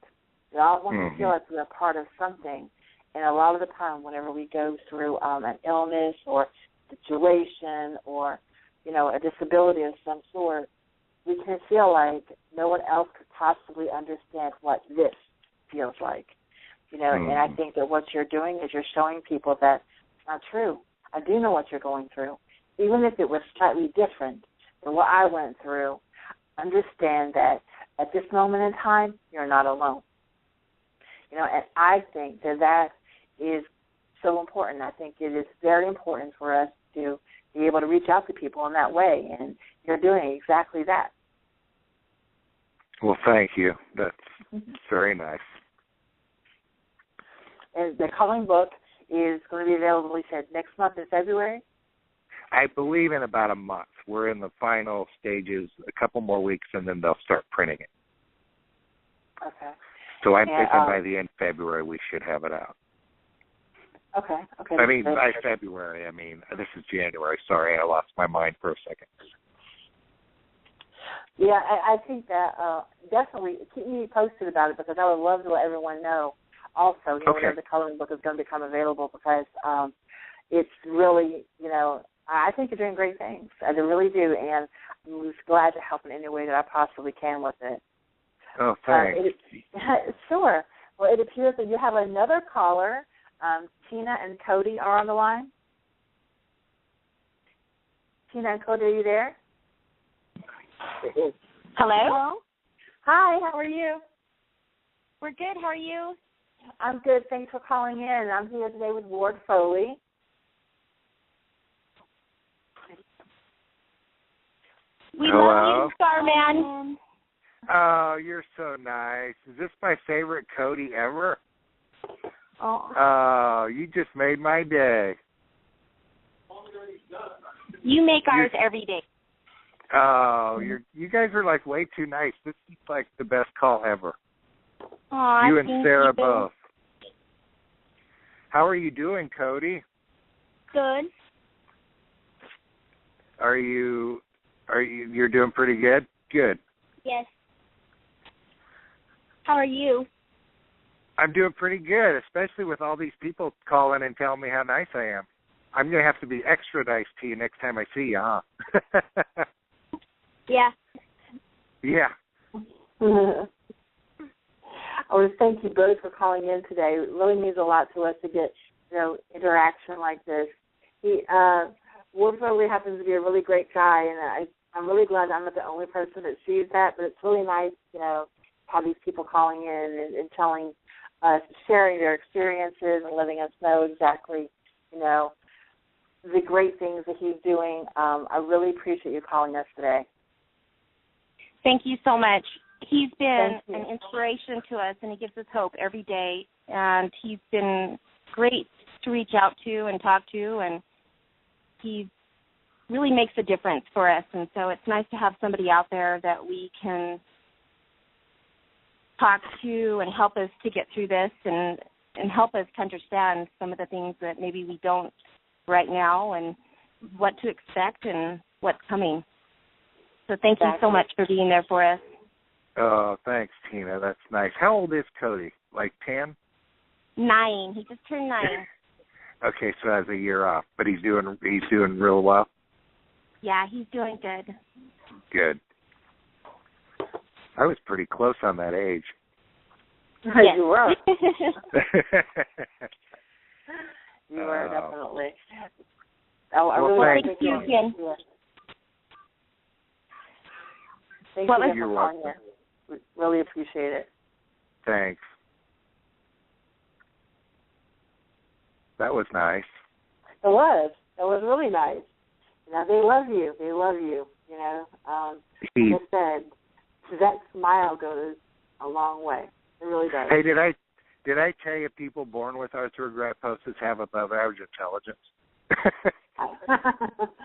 We all want to feel like we're a part of something. And a lot of the time, whenever we go through an illness or situation or, a disability of some sort, we can feel like no one else could possibly understand what this feels like. And I think that what you're doing is you're showing people that it's not true. I do know what you're going through. Even if it was slightly different than what I went through, understand that at this moment in time, you're not alone. And I think that is so important. I think it is very important for us to be able to reach out to people in that way, and you're doing exactly that. Well, thank you. That's very nice. And the coloring book is going to be available, we said, next month in February? I believe in about a month. We're in the final stages, a couple more weeks, and then they'll start printing it. Okay. So I'm thinking by the end of February we should have it out. Okay. I mean, by February. This is January. Sorry, I lost my mind for a second. Yeah, I think that definitely keep me posted about it because I would love to let everyone know also whenever the coloring book is going to become available because it's really, I think you're doing great things. I really do, and I'm just glad to help in any way that I possibly can with it. Oh, thanks. Sure. Well, it appears that you have another caller. Tina and Cody are on the line. Tina and Cody, are you there? Hello? Hi, how are you? We're good. How are you? I'm good. Thanks for calling in. I'm here today with Ward Foley. We love you, Scarman. Oh, you're so nice. Is this my favorite Cody ever? Oh, you just made my day. You make ours every day. Oh, you guys are like way too nice. This is like the best call ever. Aw, you and Sarah both. How are you doing, Cody? Good. You're doing pretty good? Good. Yes. How are you? I'm doing pretty good, especially with all these people calling and telling me how nice I am. I'm going to have to be extra nice to you next time I see you, huh? Yeah. Yeah. I want to thank you both for calling in today. It really means a lot to us to get, interaction like this. Ward Foley happens to be a really great guy, and I'm really glad I'm not the only person that sees that, but it's really nice, how these people calling in and telling us, sharing their experiences and letting us know exactly, the great things that he's doing. I really appreciate you calling us today. Thank you so much. He's been an inspiration to us, and he gives us hope every day, and he's been great to reach out to and talk to, and he really makes a difference for us, and so it's nice to have somebody out there that we can talk to and help us to get through this and help us to understand some of the things that maybe we don't right now and what to expect and what's coming. So thank you so much for being there for us. Oh, thanks, Tina. That's nice. How old is Cody? Like 10? 9. He just turned 9. Okay, so that's a year off, but he's doing real well. Yeah, he's doing good. Good. I was pretty close on that age. Yes. You were. You were, definitely. Thank you again. Thank you for calling in. We really appreciate it. Thanks. That was nice. It was. It was really nice. They love you. They love you. Like I said, that smile goes a long way. It really does. Hey, did I tell you people born with arthrogryposis have above average intelligence?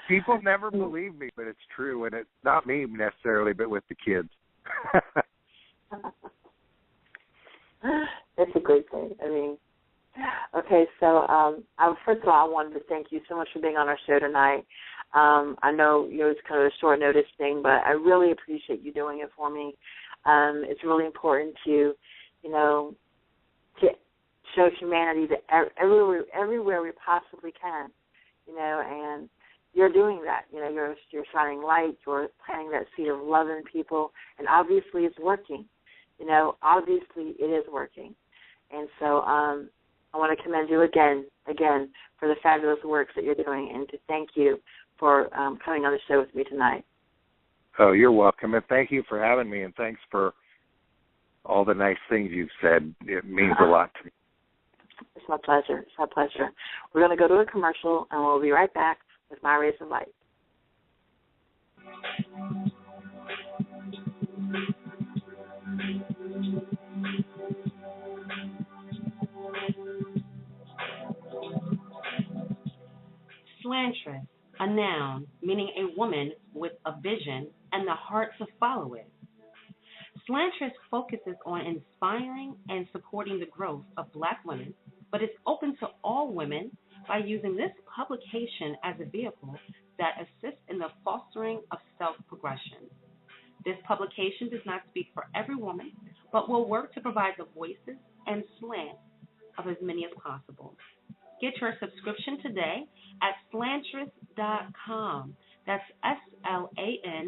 People never believe me, but it's true, and it's not me necessarily, but with the kids. It's a great thing. I mean, okay, so first of all, I wanted to thank you so much for being on our show tonight. I know it's kind of a short notice thing, but I really appreciate you doing it for me. It's really important to show humanity that everywhere we possibly can, and you're doing that. You're shining light. You're planting that seed of love in people, and obviously it's working. Obviously it is working. And so I want to commend you again for the fabulous work that you're doing, and to thank you for coming on the show with me tonight. Oh, you're welcome, and thank you for having me, and thanks for all the nice things you've said. It means a lot to me. It's my pleasure. It's my pleasure. We're going to go to a commercial, and we'll be right back with My Rays of Light. Slantress, a noun meaning a woman with a vision and the heart to follow it. Slantress focuses on inspiring and supporting the growth of Black women, but is open to all women by using this publication as a vehicle that assists in the fostering of self-progression. This publication does not speak for every woman, but will work to provide the voices and slant of as many as possible. Get your subscription today at Slantress.com. That's SLANTRESS.com.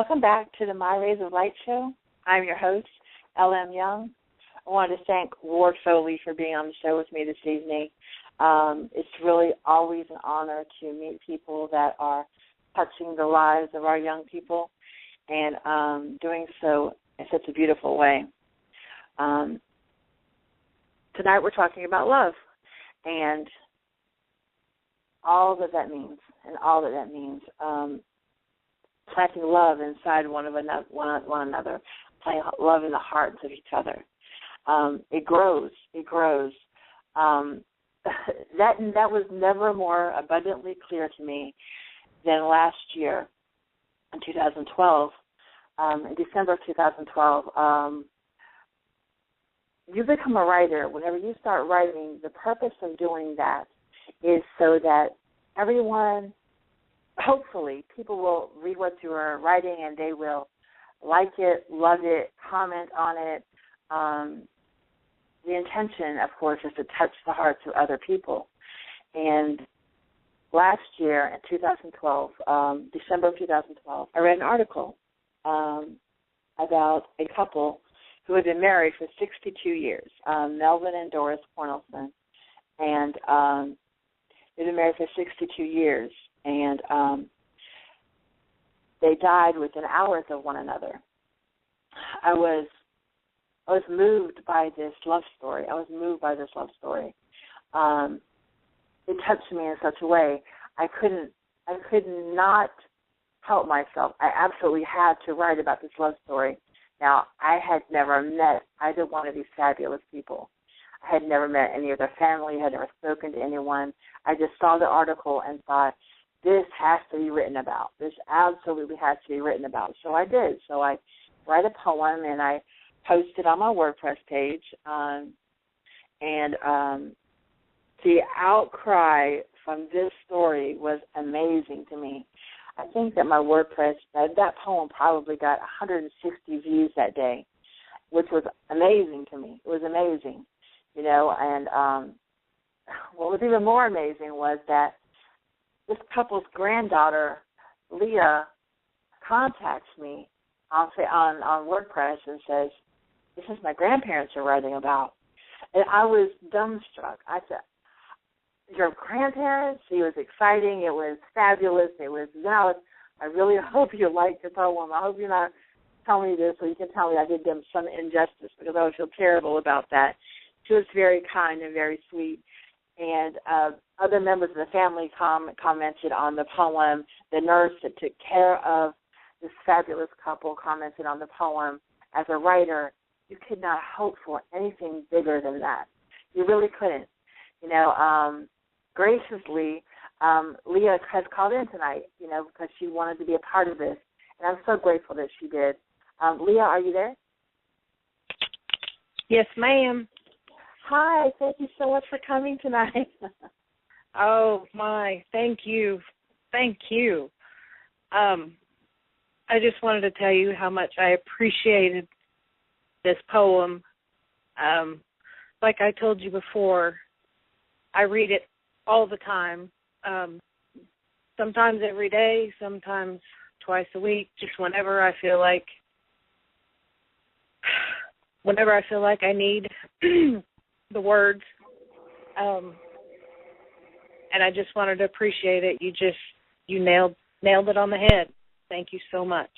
Welcome back to the My Rays of Light show. I'm your host, L.M. Young. I wanted to thank Ward Foley for being on the show with me this evening. It's really always an honor to meet people that are touching the lives of our young people and doing so in such a beautiful way. Tonight we're talking about love and all that means, planting love inside one another, planting love in the hearts of each other. It grows. That was never more abundantly clear to me than last year in 2012. In December of 2012, you become a writer. Whenever you start writing, the purpose of doing that is so that everyone, hopefully, people will read what you are writing and they will like it, love it, comment on it. The intention, of course, is to touch the hearts of other people. And last year, in 2012, December of 2012, I read an article about a couple who had been married for 62 years, Melvin and Doris Cornelson. And they've been married for 62 years, and they died within hours of one another. I was moved by this love story. It touched me in such a way I could not help myself. I absolutely had to write about this love story. Now, I had never met either one of these fabulous people. I had never met any of their family, had never spoken to anyone. I just saw the article and thought, this has to be written about. This absolutely has to be written about. So I did. So I write a poem and I posted on my WordPress page. The outcry from this story was amazing to me. I think that my WordPress, that poem probably got 160 views that day, which was amazing to me. It was amazing, and what was even more amazing was that this couple's granddaughter, Leah, contacts me on WordPress and says, this is my grandparents are writing about. And I was dumbstruck. I said, your grandparents? It was exciting. It was fabulous. I really hope you liked the poem. I hope you're not telling me this so you can tell me I did them some injustice because I would feel terrible about that. She was very kind and very sweet. And other members of the family commented on the poem. The nurse that took care of this fabulous couple commented on the poem. As a writer, you could not hope for anything bigger than that. You really couldn't. Graciously, Leah has called in tonight, because she wanted to be a part of this. And I'm so grateful that she did. Leah, are you there? Yes, ma'am. Hi, thank you so much for coming tonight. Oh, my, thank you. Thank you. I just wanted to tell you how much I appreciated this poem. Like I told you before, I read it all the time, sometimes every day, sometimes twice a week, just whenever I feel like I need the words. And I just wanted to appreciate it. You nailed it on the head. Thank you so much.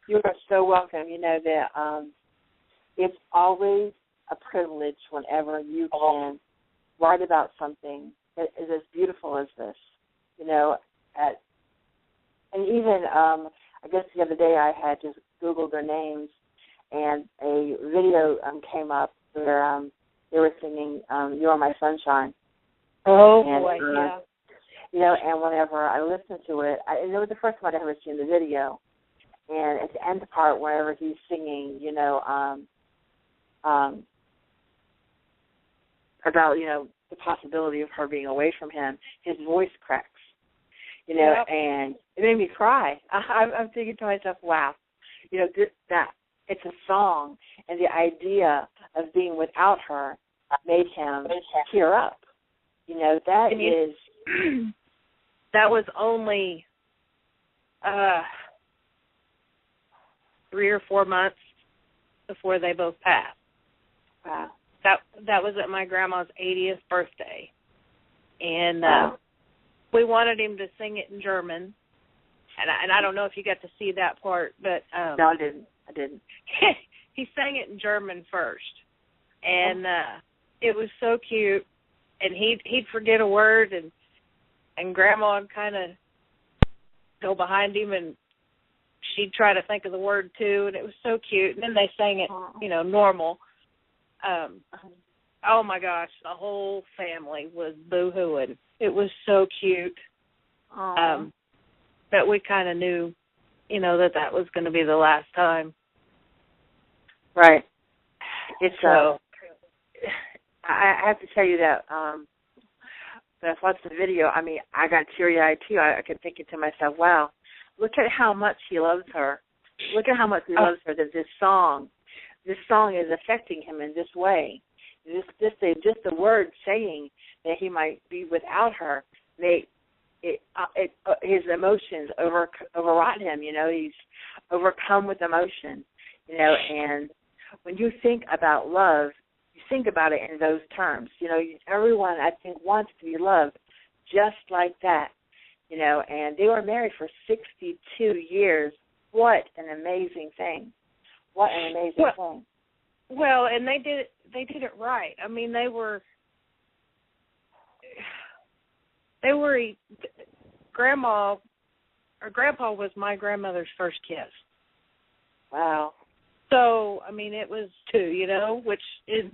You are so welcome. That it's always a privilege whenever you can write about something that is as beautiful as this, and even, I guess the other day I had just Googled their names, and a video maybe up where they were singing "You Are My Sunshine." Oh, and, boy, yeah. You know, and whenever I listened to it, and it was the first time I'd ever seen the video. And at the end part, wherever he's singing, you know, about, you know, the possibility of her being away from him, his voice cracks, you know, Yep. and it made me cry. I'm thinking to myself, wow, you know, that it's a song, and the idea of being without her made him tear up. You know, that is... That was only 3 or 4 months before they both passed. Wow. That was at my grandma's 80th birthday. And wow. We wanted him to sing it in German. And I don't know if you got to see that part, but no, I didn't. He sang it in German first. And it was so cute. And he'd forget a word, and Grandma would kind of go behind him, and she'd try to think of the word too, and it was so cute. And then they sang it, normal. Oh my gosh, the whole family was boo-hooing. It was so cute. But we kind of knew, that was going to be the last time. Right. It's I have to tell you that when I watched the video, I mean, I got teary-eyed too. I kept thinking to myself, wow, look at how much he loves her. Look at how much he loves her, that this song is affecting him in this way. Just the word saying that he might be without her, his emotions overwrought him. He's overcome with emotion. And when you think about love, you think about it in those terms. Everyone, I think, wants to be loved just like that. And they were married for 62 years. What an amazing thing. What an amazing thing. Well, and they did it right. I mean, they were Grandma or Grandpa was my grandmother's first kiss. Wow. So, I mean, it was two, which is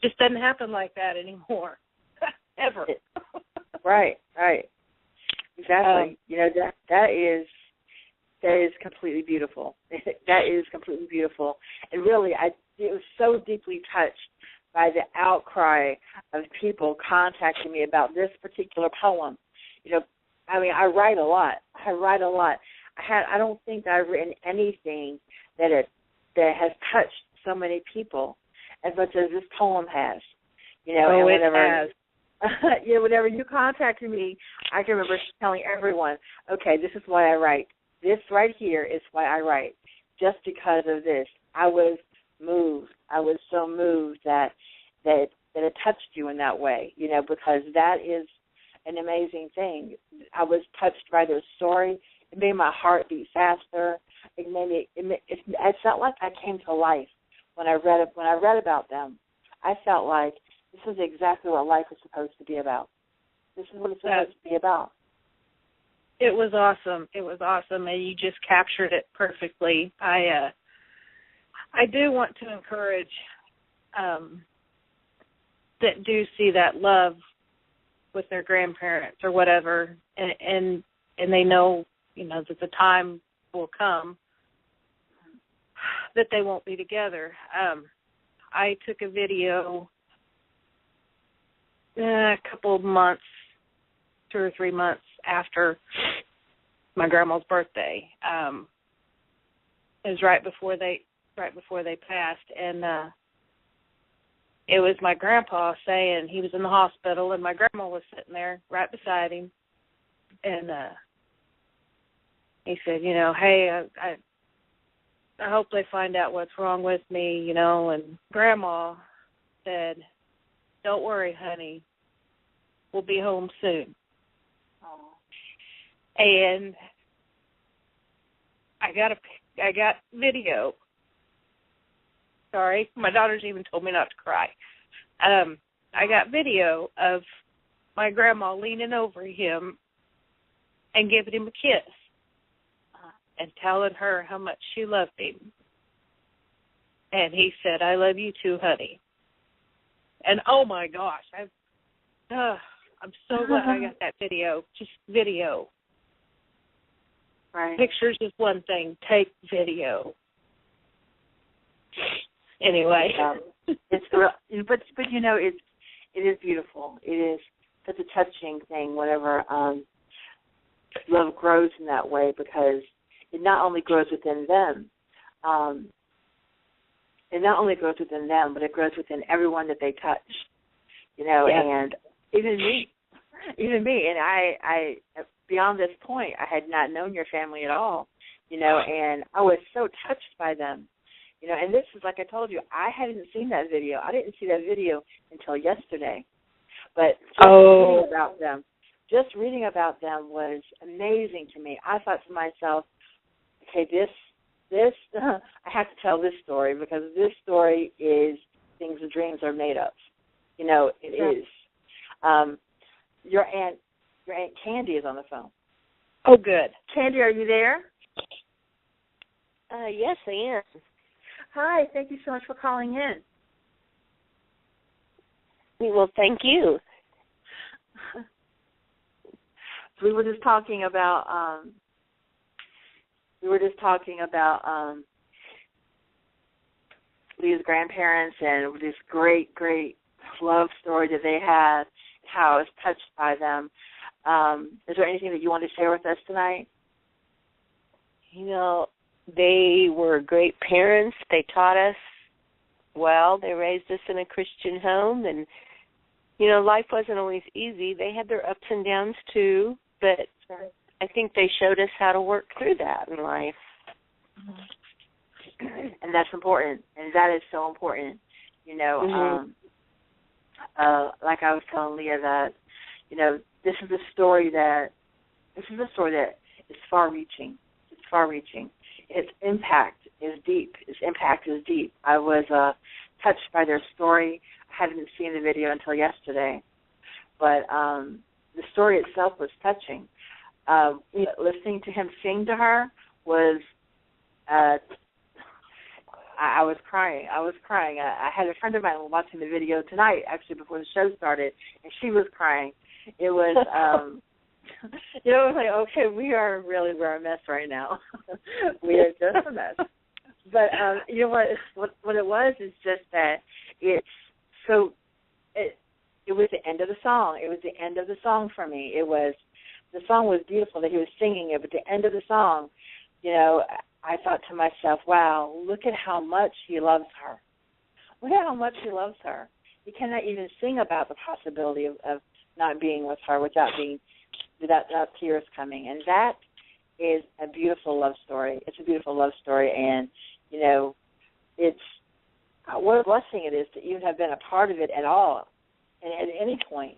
just doesn't happen like that anymore, ever. Right. Exactly. That is completely beautiful. That is completely beautiful. And really, it was so deeply touched by the outcry of people contacting me about this particular poem. I mean, I write a lot. I don't think I've written anything that has touched so many people as much as this poem has. It has. Whenever you contacted me, I can remember telling everyone, okay, this is why I write. This right here is why I write, just because of this. I was moved. I was so moved that it touched you in that way, because that is an amazing thing. I was touched by their story. It made my heart beat faster. It felt like I came to life when I read about them. I felt like this is exactly what life is supposed to be about. This is what it's supposed to be about. It was awesome. And you just captured it perfectly. I do want to encourage that do see that love with their grandparents or whatever, and they know, that the time will come that they won't be together. I took a video a couple of months, 2 or 3 months after my grandma's birthday. It was right before they passed, and it was my grandpa saying he was in the hospital, and my grandma was sitting there right beside him, and he said, hey, I hope they find out what's wrong with me, and Grandma said, don't worry, honey, we'll be home soon. And I got video. Sorry, my daughter's even told me not to cry. I got video of my grandma leaning over him and giving him a kiss and telling her how much she loved him. And he said, I love you too, honey. And oh my gosh, I'm so glad I got that video. Just video. Right. Pictures is one thing. Take video. Anyway, it's real, but it is beautiful. It is such a touching thing whenever love grows in that way, because it not only grows within them, but it grows within everyone that they touch. And even me. And I beyond this point, I had not known your family at all. and I was so touched by them. And this is, like I told you, I hadn't seen that video. I didn't see that video until yesterday. But just reading about them was amazing to me. I thought to myself, okay, this I have to tell this story, because this story is things the dreams are made of. It is. Your Aunt Candy is on the phone. Oh, good. Candy, are you there? Yes, I am. Hi, thank you so much for calling in. Well, thank you. We were just talking about Leah's grandparents and this great love story that they had, how I was touched by them. Is there anything that you want to share with us tonight? They were great parents. They taught us well. They raised us in a Christian home, and life wasn't always easy. They had their ups and downs too, but I think they showed us how to work through that in life. And that's important, and that is so important. Like I was telling Leah that, this is a story that is far-reaching. It's far-reaching. Its impact is deep. I was touched by their story. I hadn't seen the video until yesterday, but the story itself was touching. Listening to him sing to her was, I was crying. I had a friend of mine watching the video tonight, actually, before the show started, and she was crying. It was, it was like, okay, we're a mess right now. We are just a mess. But what it was is just that it was the end of the song. It was the end of the song for me. The song was beautiful that he was singing it, but the end of the song, I thought to myself, wow, look at how much he loves her. Look at how much he loves her. He cannot even sing about the possibility of not being with her without tears coming. And that is a beautiful love story. It's a beautiful love story. And, it's what a blessing it is to even have been a part of it at all, and at any point.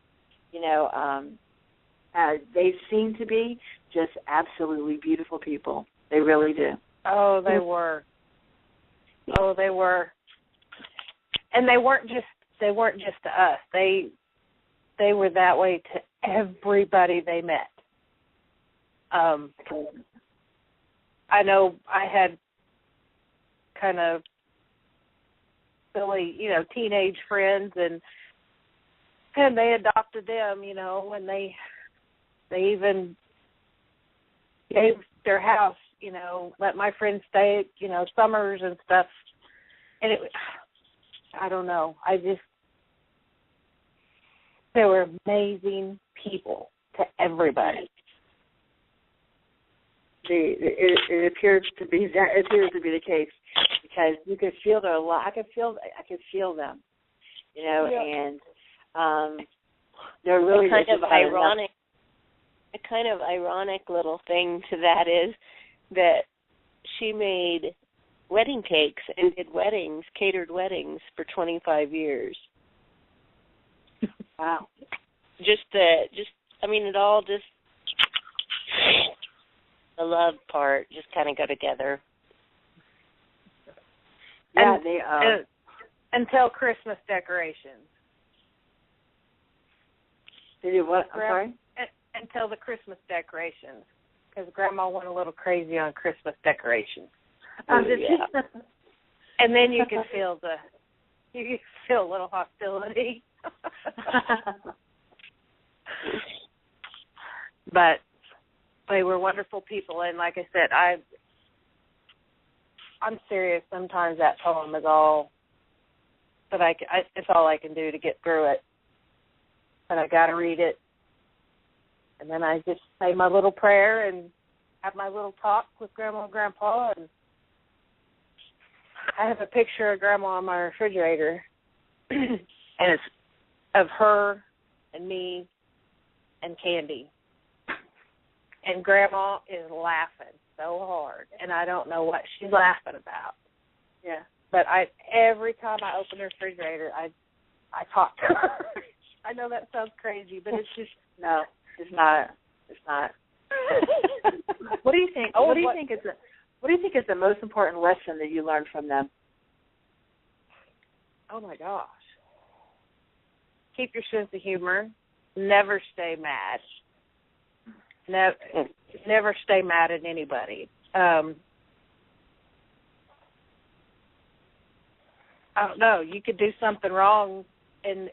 They seem to be just absolutely beautiful people. They really do. Oh, they were. And they weren't just to us. They were that way to everybody they met. I know I had kind of silly, teenage friends, and they adopted them, when they even gave their house, let my friends stay at, summers and stuff. And I don't know. They were amazing people to everybody. It appears to be the case, because you could feel their love. I could feel them, and they're really kind of ironic. A kind of ironic little thing to that is that she made wedding cakes and did catered weddings for 25 years. Wow. It all just, the love part just kind of go together. Yeah, until Christmas decorations. They did what? I'm sorry? Until the Christmas decorations, because Grandma went a little crazy on Christmas decorations. Yeah. And then you can feel a little hostility. But they were wonderful people, and like I said, I'm serious. Sometimes that poem is all that it's all I can do to get through it. But I got to read it, and then I just say my little prayer and have my little talk with Grandma and Grandpa. And I have a picture of Grandma on my refrigerator, and it's of her and me and Candy. And Grandma is laughing so hard. and I don't know what she's laughing about. Yeah. But every time I open the refrigerator, I talk to her. I know that sounds crazy, but it's just no, it's not. It's not. What do you think? What do you think is the most important lesson that you learned from them? Oh my gosh! Keep your sense of humor. Never stay mad. Never stay mad at anybody. I don't know. You could do something wrong, and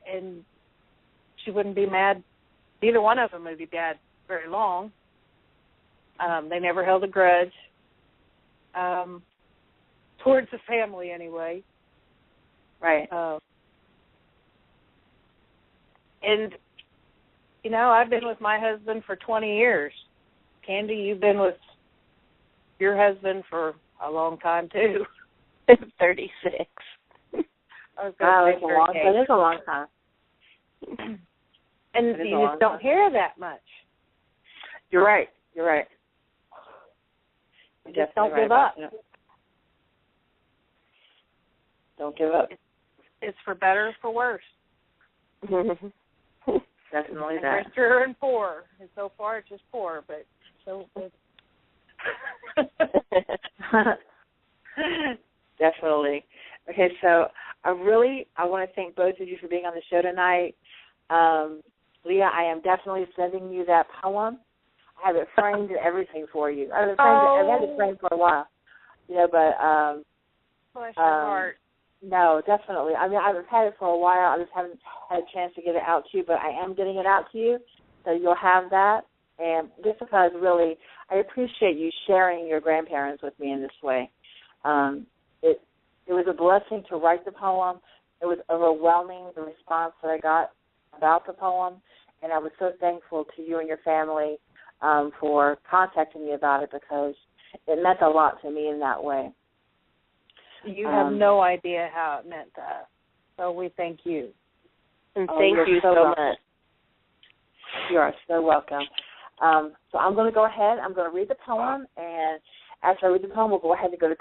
she wouldn't be mad. Neither one of them would be mad very long. They never held a grudge towards the family, anyway. Right. And I've been with my husband for 20 years. Candy, you've been with your husband for a long time too. 36. Wow, it's a long time. And you just don't hear that much. You're right. You just don't give up. Don't give up. It's for better or for worse. Definitely that. For sure and poor. And so far it's just poor, but so it's Definitely. Okay, so I want to thank both of you for being on the show tonight. Leah, I am definitely sending you that poem. I have it framed and everything for you. I've had it framed for a while, but bless your heart. No, definitely. I mean, I've had it for a while. I just haven't had a chance to get it out to you, but I am getting it out to you, so you'll have that. And just because, really, I appreciate you sharing your grandparents with me in this way. It was a blessing to write the poem. It was overwhelming, the response that I got about the poem, and I was so thankful to you and your family for contacting me about it, because it meant a lot to me in that way. You have no idea how it meant to us, so we thank you. And thank you so much. You are so welcome. So I'm going to go ahead. I'm going to read the poem, and after I read the poem, we'll go ahead and go to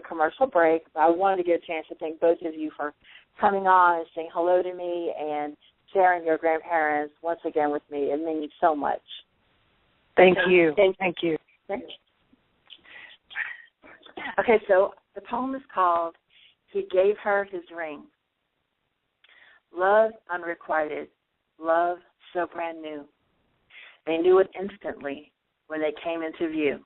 commercial break. But I wanted to get a chance to thank both of you for coming on and saying hello to me and sharing your grandparents once again with me. It means so much. Thank you. Thank you. Okay, so the poem is called He Gave Her His Ring. Love unrequited, love so brand new. They knew it instantly when they came into view,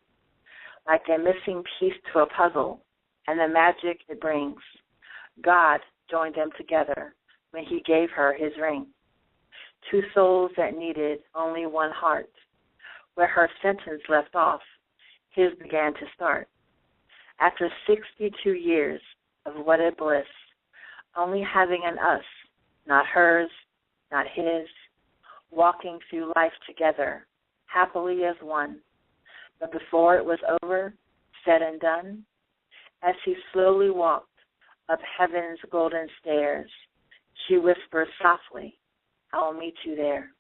like a missing piece to a puzzle and the magic it brings. God joined them together when He gave her His ring. Two souls that needed only one heart. Where her sentence left off, His began to start. After 62 years of wedded bliss, only having an us, not hers, not his, walking through life together, happily as one. But before it was over, said and done, as he slowly walked up heaven's golden stairs, she whispered softly, I'll meet you there.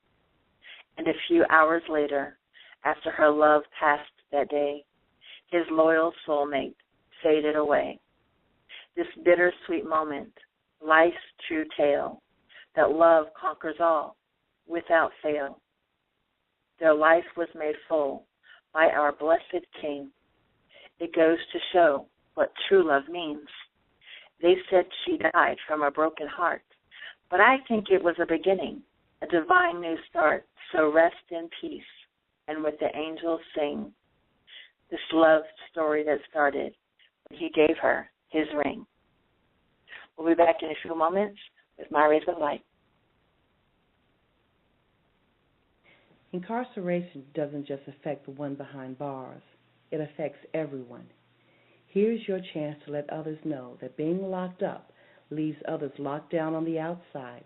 And a few hours later, after her love passed that day, his loyal soulmate faded away. This bittersweet moment, life's true tale, that love conquers all without fail. Their life was made full by our blessed King. It goes to show what true love means. They said she died from a broken heart, but I think it was a beginning, a divine new start. So rest in peace, and with the angels sing this love story that started when He gave her His ring. We'll be back in a few moments with My Rays of Light. Incarceration doesn't just affect the one behind bars. It affects everyone. Here's your chance to let others know that being locked up leaves others locked down on the outside,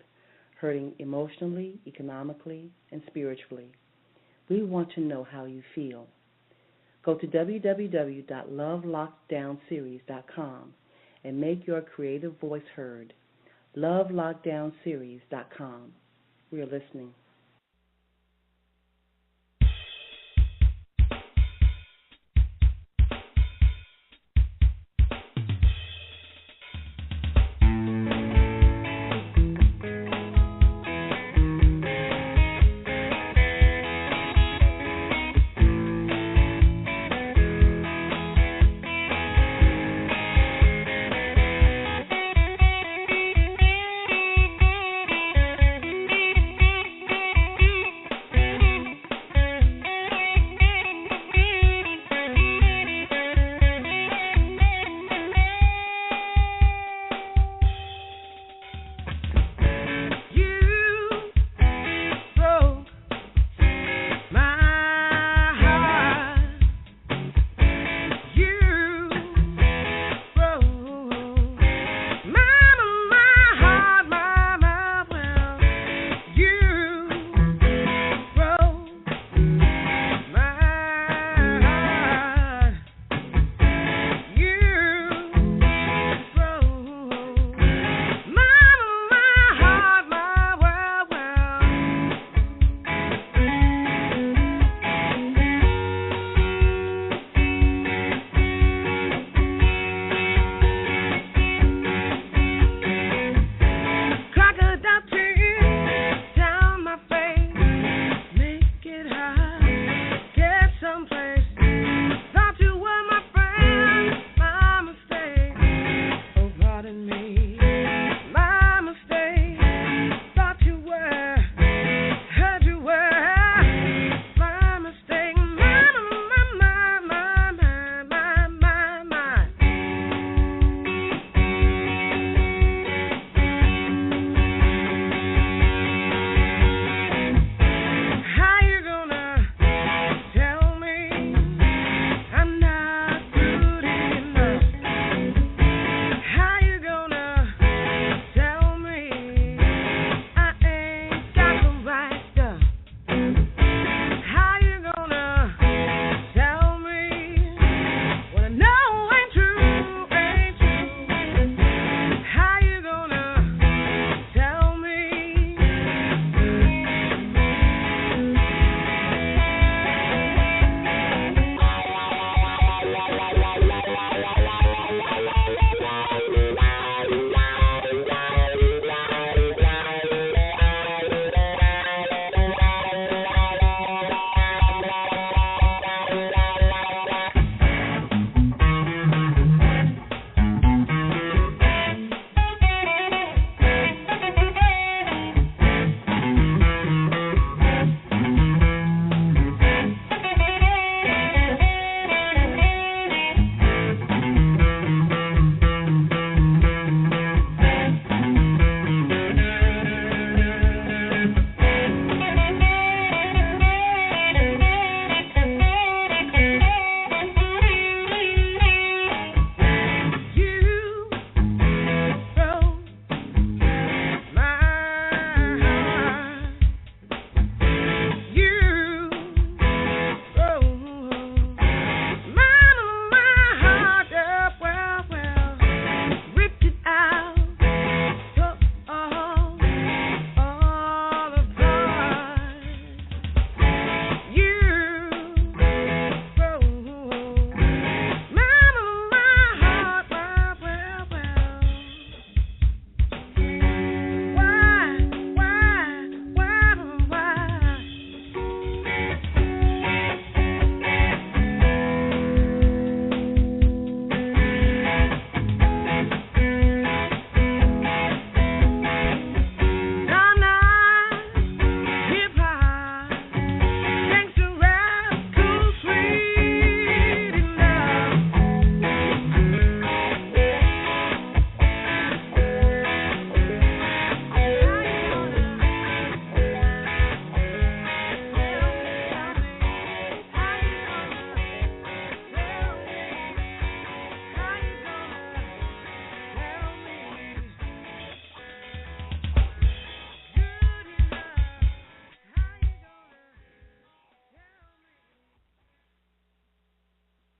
hurting emotionally, economically, and spiritually. We want to know how you feel. Go to www.lovelockdownseries.com and make your creative voice heard. lovelockdownseries.com. We are listening.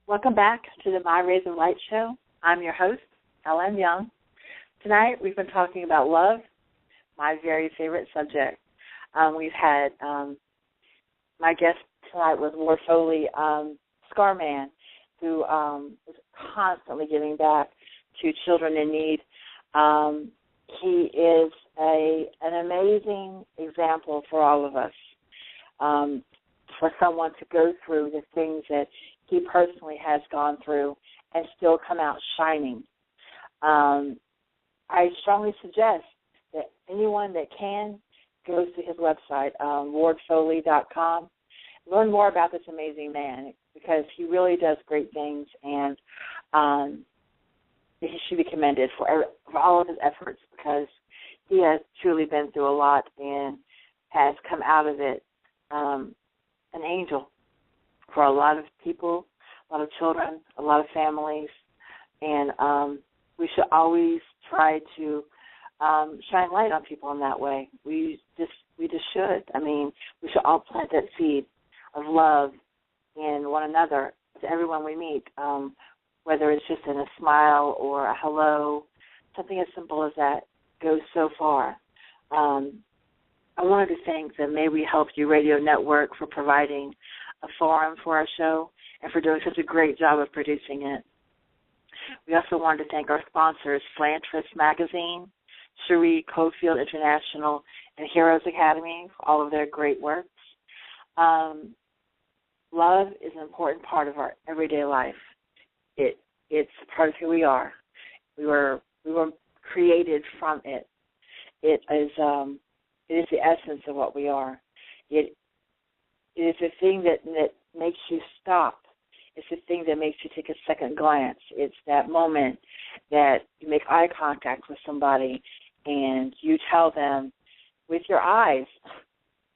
Welcome back to the My Rays of Light show. I'm your host, Ellen Young. Tonight we've been talking about love, my very favorite subject. We've had my guest tonight was Ward Foley, Scarman, who is constantly giving back to children in need. He is an amazing example for all of us, for someone to go through the things that he personally has gone through and still come out shining. I strongly suggest that anyone that can goes to his website, wardfoley.com. Learn more about this amazing man because he really does great things, and he should be commended for all of his efforts because he has truly been through a lot and has come out of it an angel for a lot of people, a lot of children, a lot of families, and we should always try to shine light on people in that way. We just should. I mean, we should all plant that seed of love in one another to everyone we meet, whether it's just in a smile or a hello, something as simple as that goes so far. I wanted to thank the May We Help You Radio Network for providing a forum for our show and for doing such a great job of producing it. We also wanted to thank our sponsors, Slantress Magazine, Chere, Cofield International, and Heroes Academy for all of their great works. Love is an important part of our everyday life. It's part of who we are. We were created from it. It is the essence of what we are. It is the thing that makes you stop. It's the thing that makes you take a second glance. It's that moment that you make eye contact with somebody and you tell them with your eyes,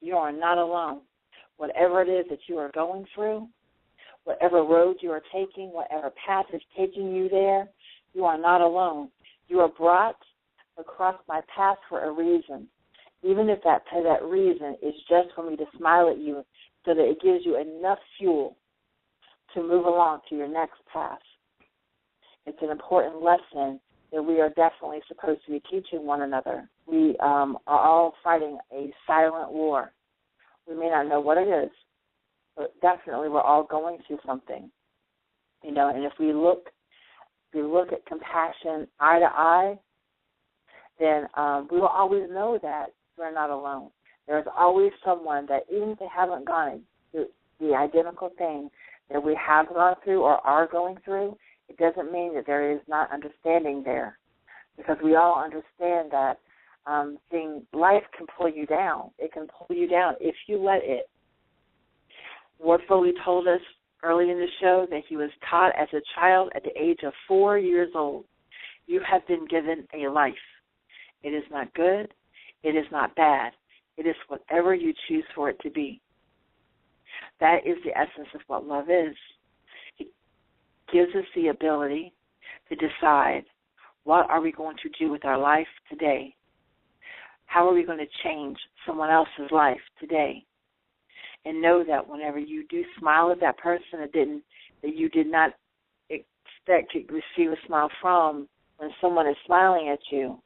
you are not alone. Whatever it is that you are going through, whatever road you are taking, whatever path is taking you there, you are not alone. You are brought across my path for a reason, even if that reason is just for me to smile at you so that it gives you enough fuel to move along to your next path. It's an important lesson that we are definitely supposed to be teaching one another. We are all fighting a silent war. We may not know what it is, but definitely we're all going through something. And if we look at compassion eye to eye, then we will always know that we're not alone. There's always someone that, even if they haven't gone through the identical thing that we have gone through or are going through, it doesn't mean that there is not understanding there, because we all understand that life can pull you down. It can pull you down if you let it. Ward Foley told us early in the show that he was taught as a child at the age of 4 years old. You have been given a life. It is not good. It is not bad. It is whatever you choose for it to be. That is the essence of what love is. It gives us the ability to decide, what are we going to do with our life today? How are we going to change someone else's life today? And know that whenever you do smile at that person that you did not expect to receive a smile from, when someone is smiling at you,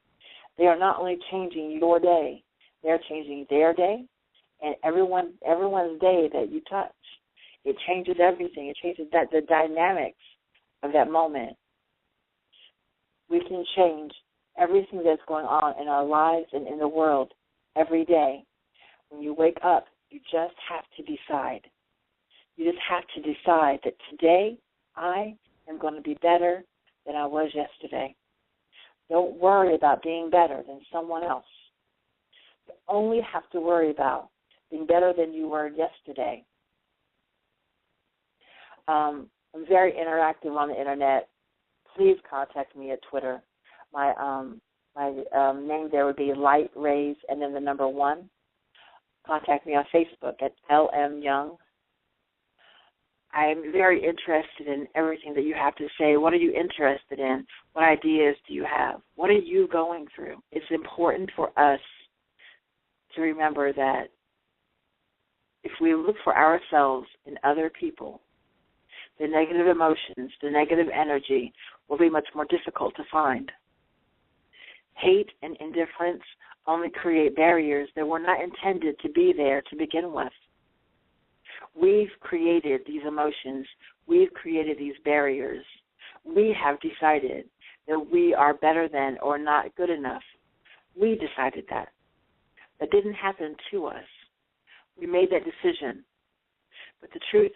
they are not only changing your day, they're changing their day and everyone's day that you touch. It changes everything. It changes the dynamics of that moment. We can change everything that's going on in our lives and in the world every day. When you wake up, you just have to decide. You just have to decide that today I am going to be better than I was yesterday. Don't worry about being better than someone else. You only have to worry about being better than you were yesterday. I'm very interactive on the Internet. Please contact me at Twitter. My name there would be Light Rays and then the number 1. Contact me on Facebook at LM Young. I'm very interested in everything that you have to say. What are you interested in? What ideas do you have? What are you going through? It's important for us to remember that if we look for ourselves in other people, the negative emotions, the negative energy will be much more difficult to find. Hate and indifference only create barriers that were not intended to be there to begin with. We've created these emotions. We've created these barriers. We have decided that we are better than or not good enough. We decided that. That didn't happen to us. We made that decision. But the truth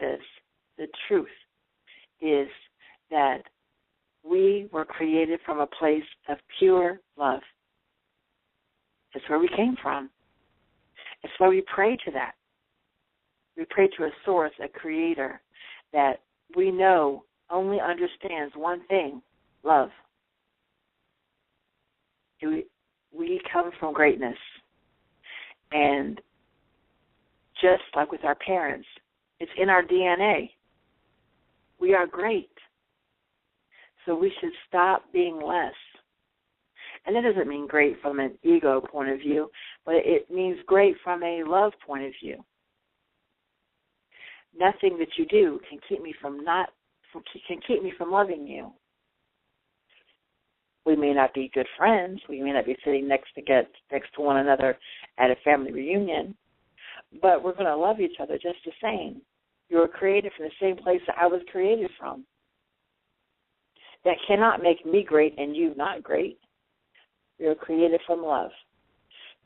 is that we were created from a place of pure love. It's where we came from. It's why we pray to that. We pray to a source, a creator, that we know only understands one thing, love. We come from greatness. And just like with our parents, it's in our DNA. We are great. So we should stop being less. And that doesn't mean great from an ego point of view, but it means great from a love point of view. Nothing that you do can keep me from loving you. We may not be good friends. We may not be sitting next to one another at a family reunion, but we're going to love each other just the same. You were created from the same place that I was created from. That cannot make me great and you not great. We were created from love.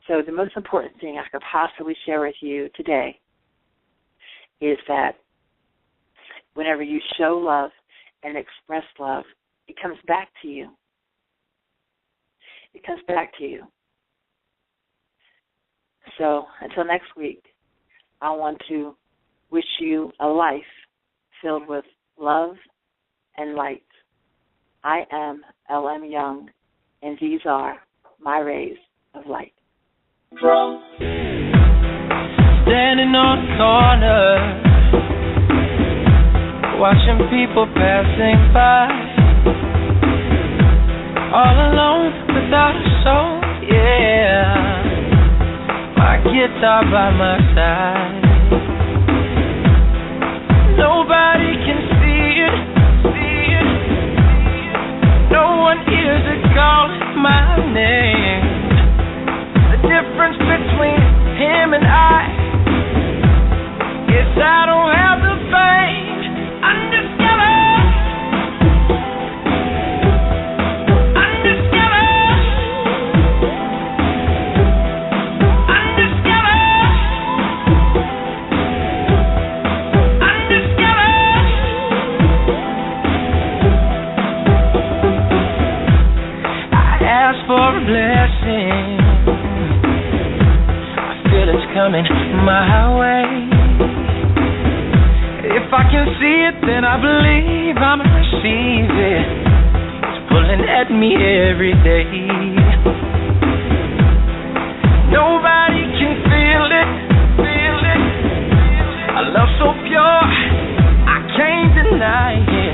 So the most important thing I could possibly share with you today is that whenever you show love and express love, it comes back to you. It comes back to you. So until next week, I want to wish you a life filled with love and light. I am L.M. Young, and these are my rays of light. Standing on the corner, watching people passing by, all alone without a soul, yeah. My guitar by my side. Nobody can see it. No one hears it calling my name. The difference between him and I is I don't have the fame. Undiscovered. For a blessing, I feel it's coming my way. If I can see it, then I believe I'm gonna receive it. It's pulling at me every day. Nobody can feel it. A love so pure, I can't deny it.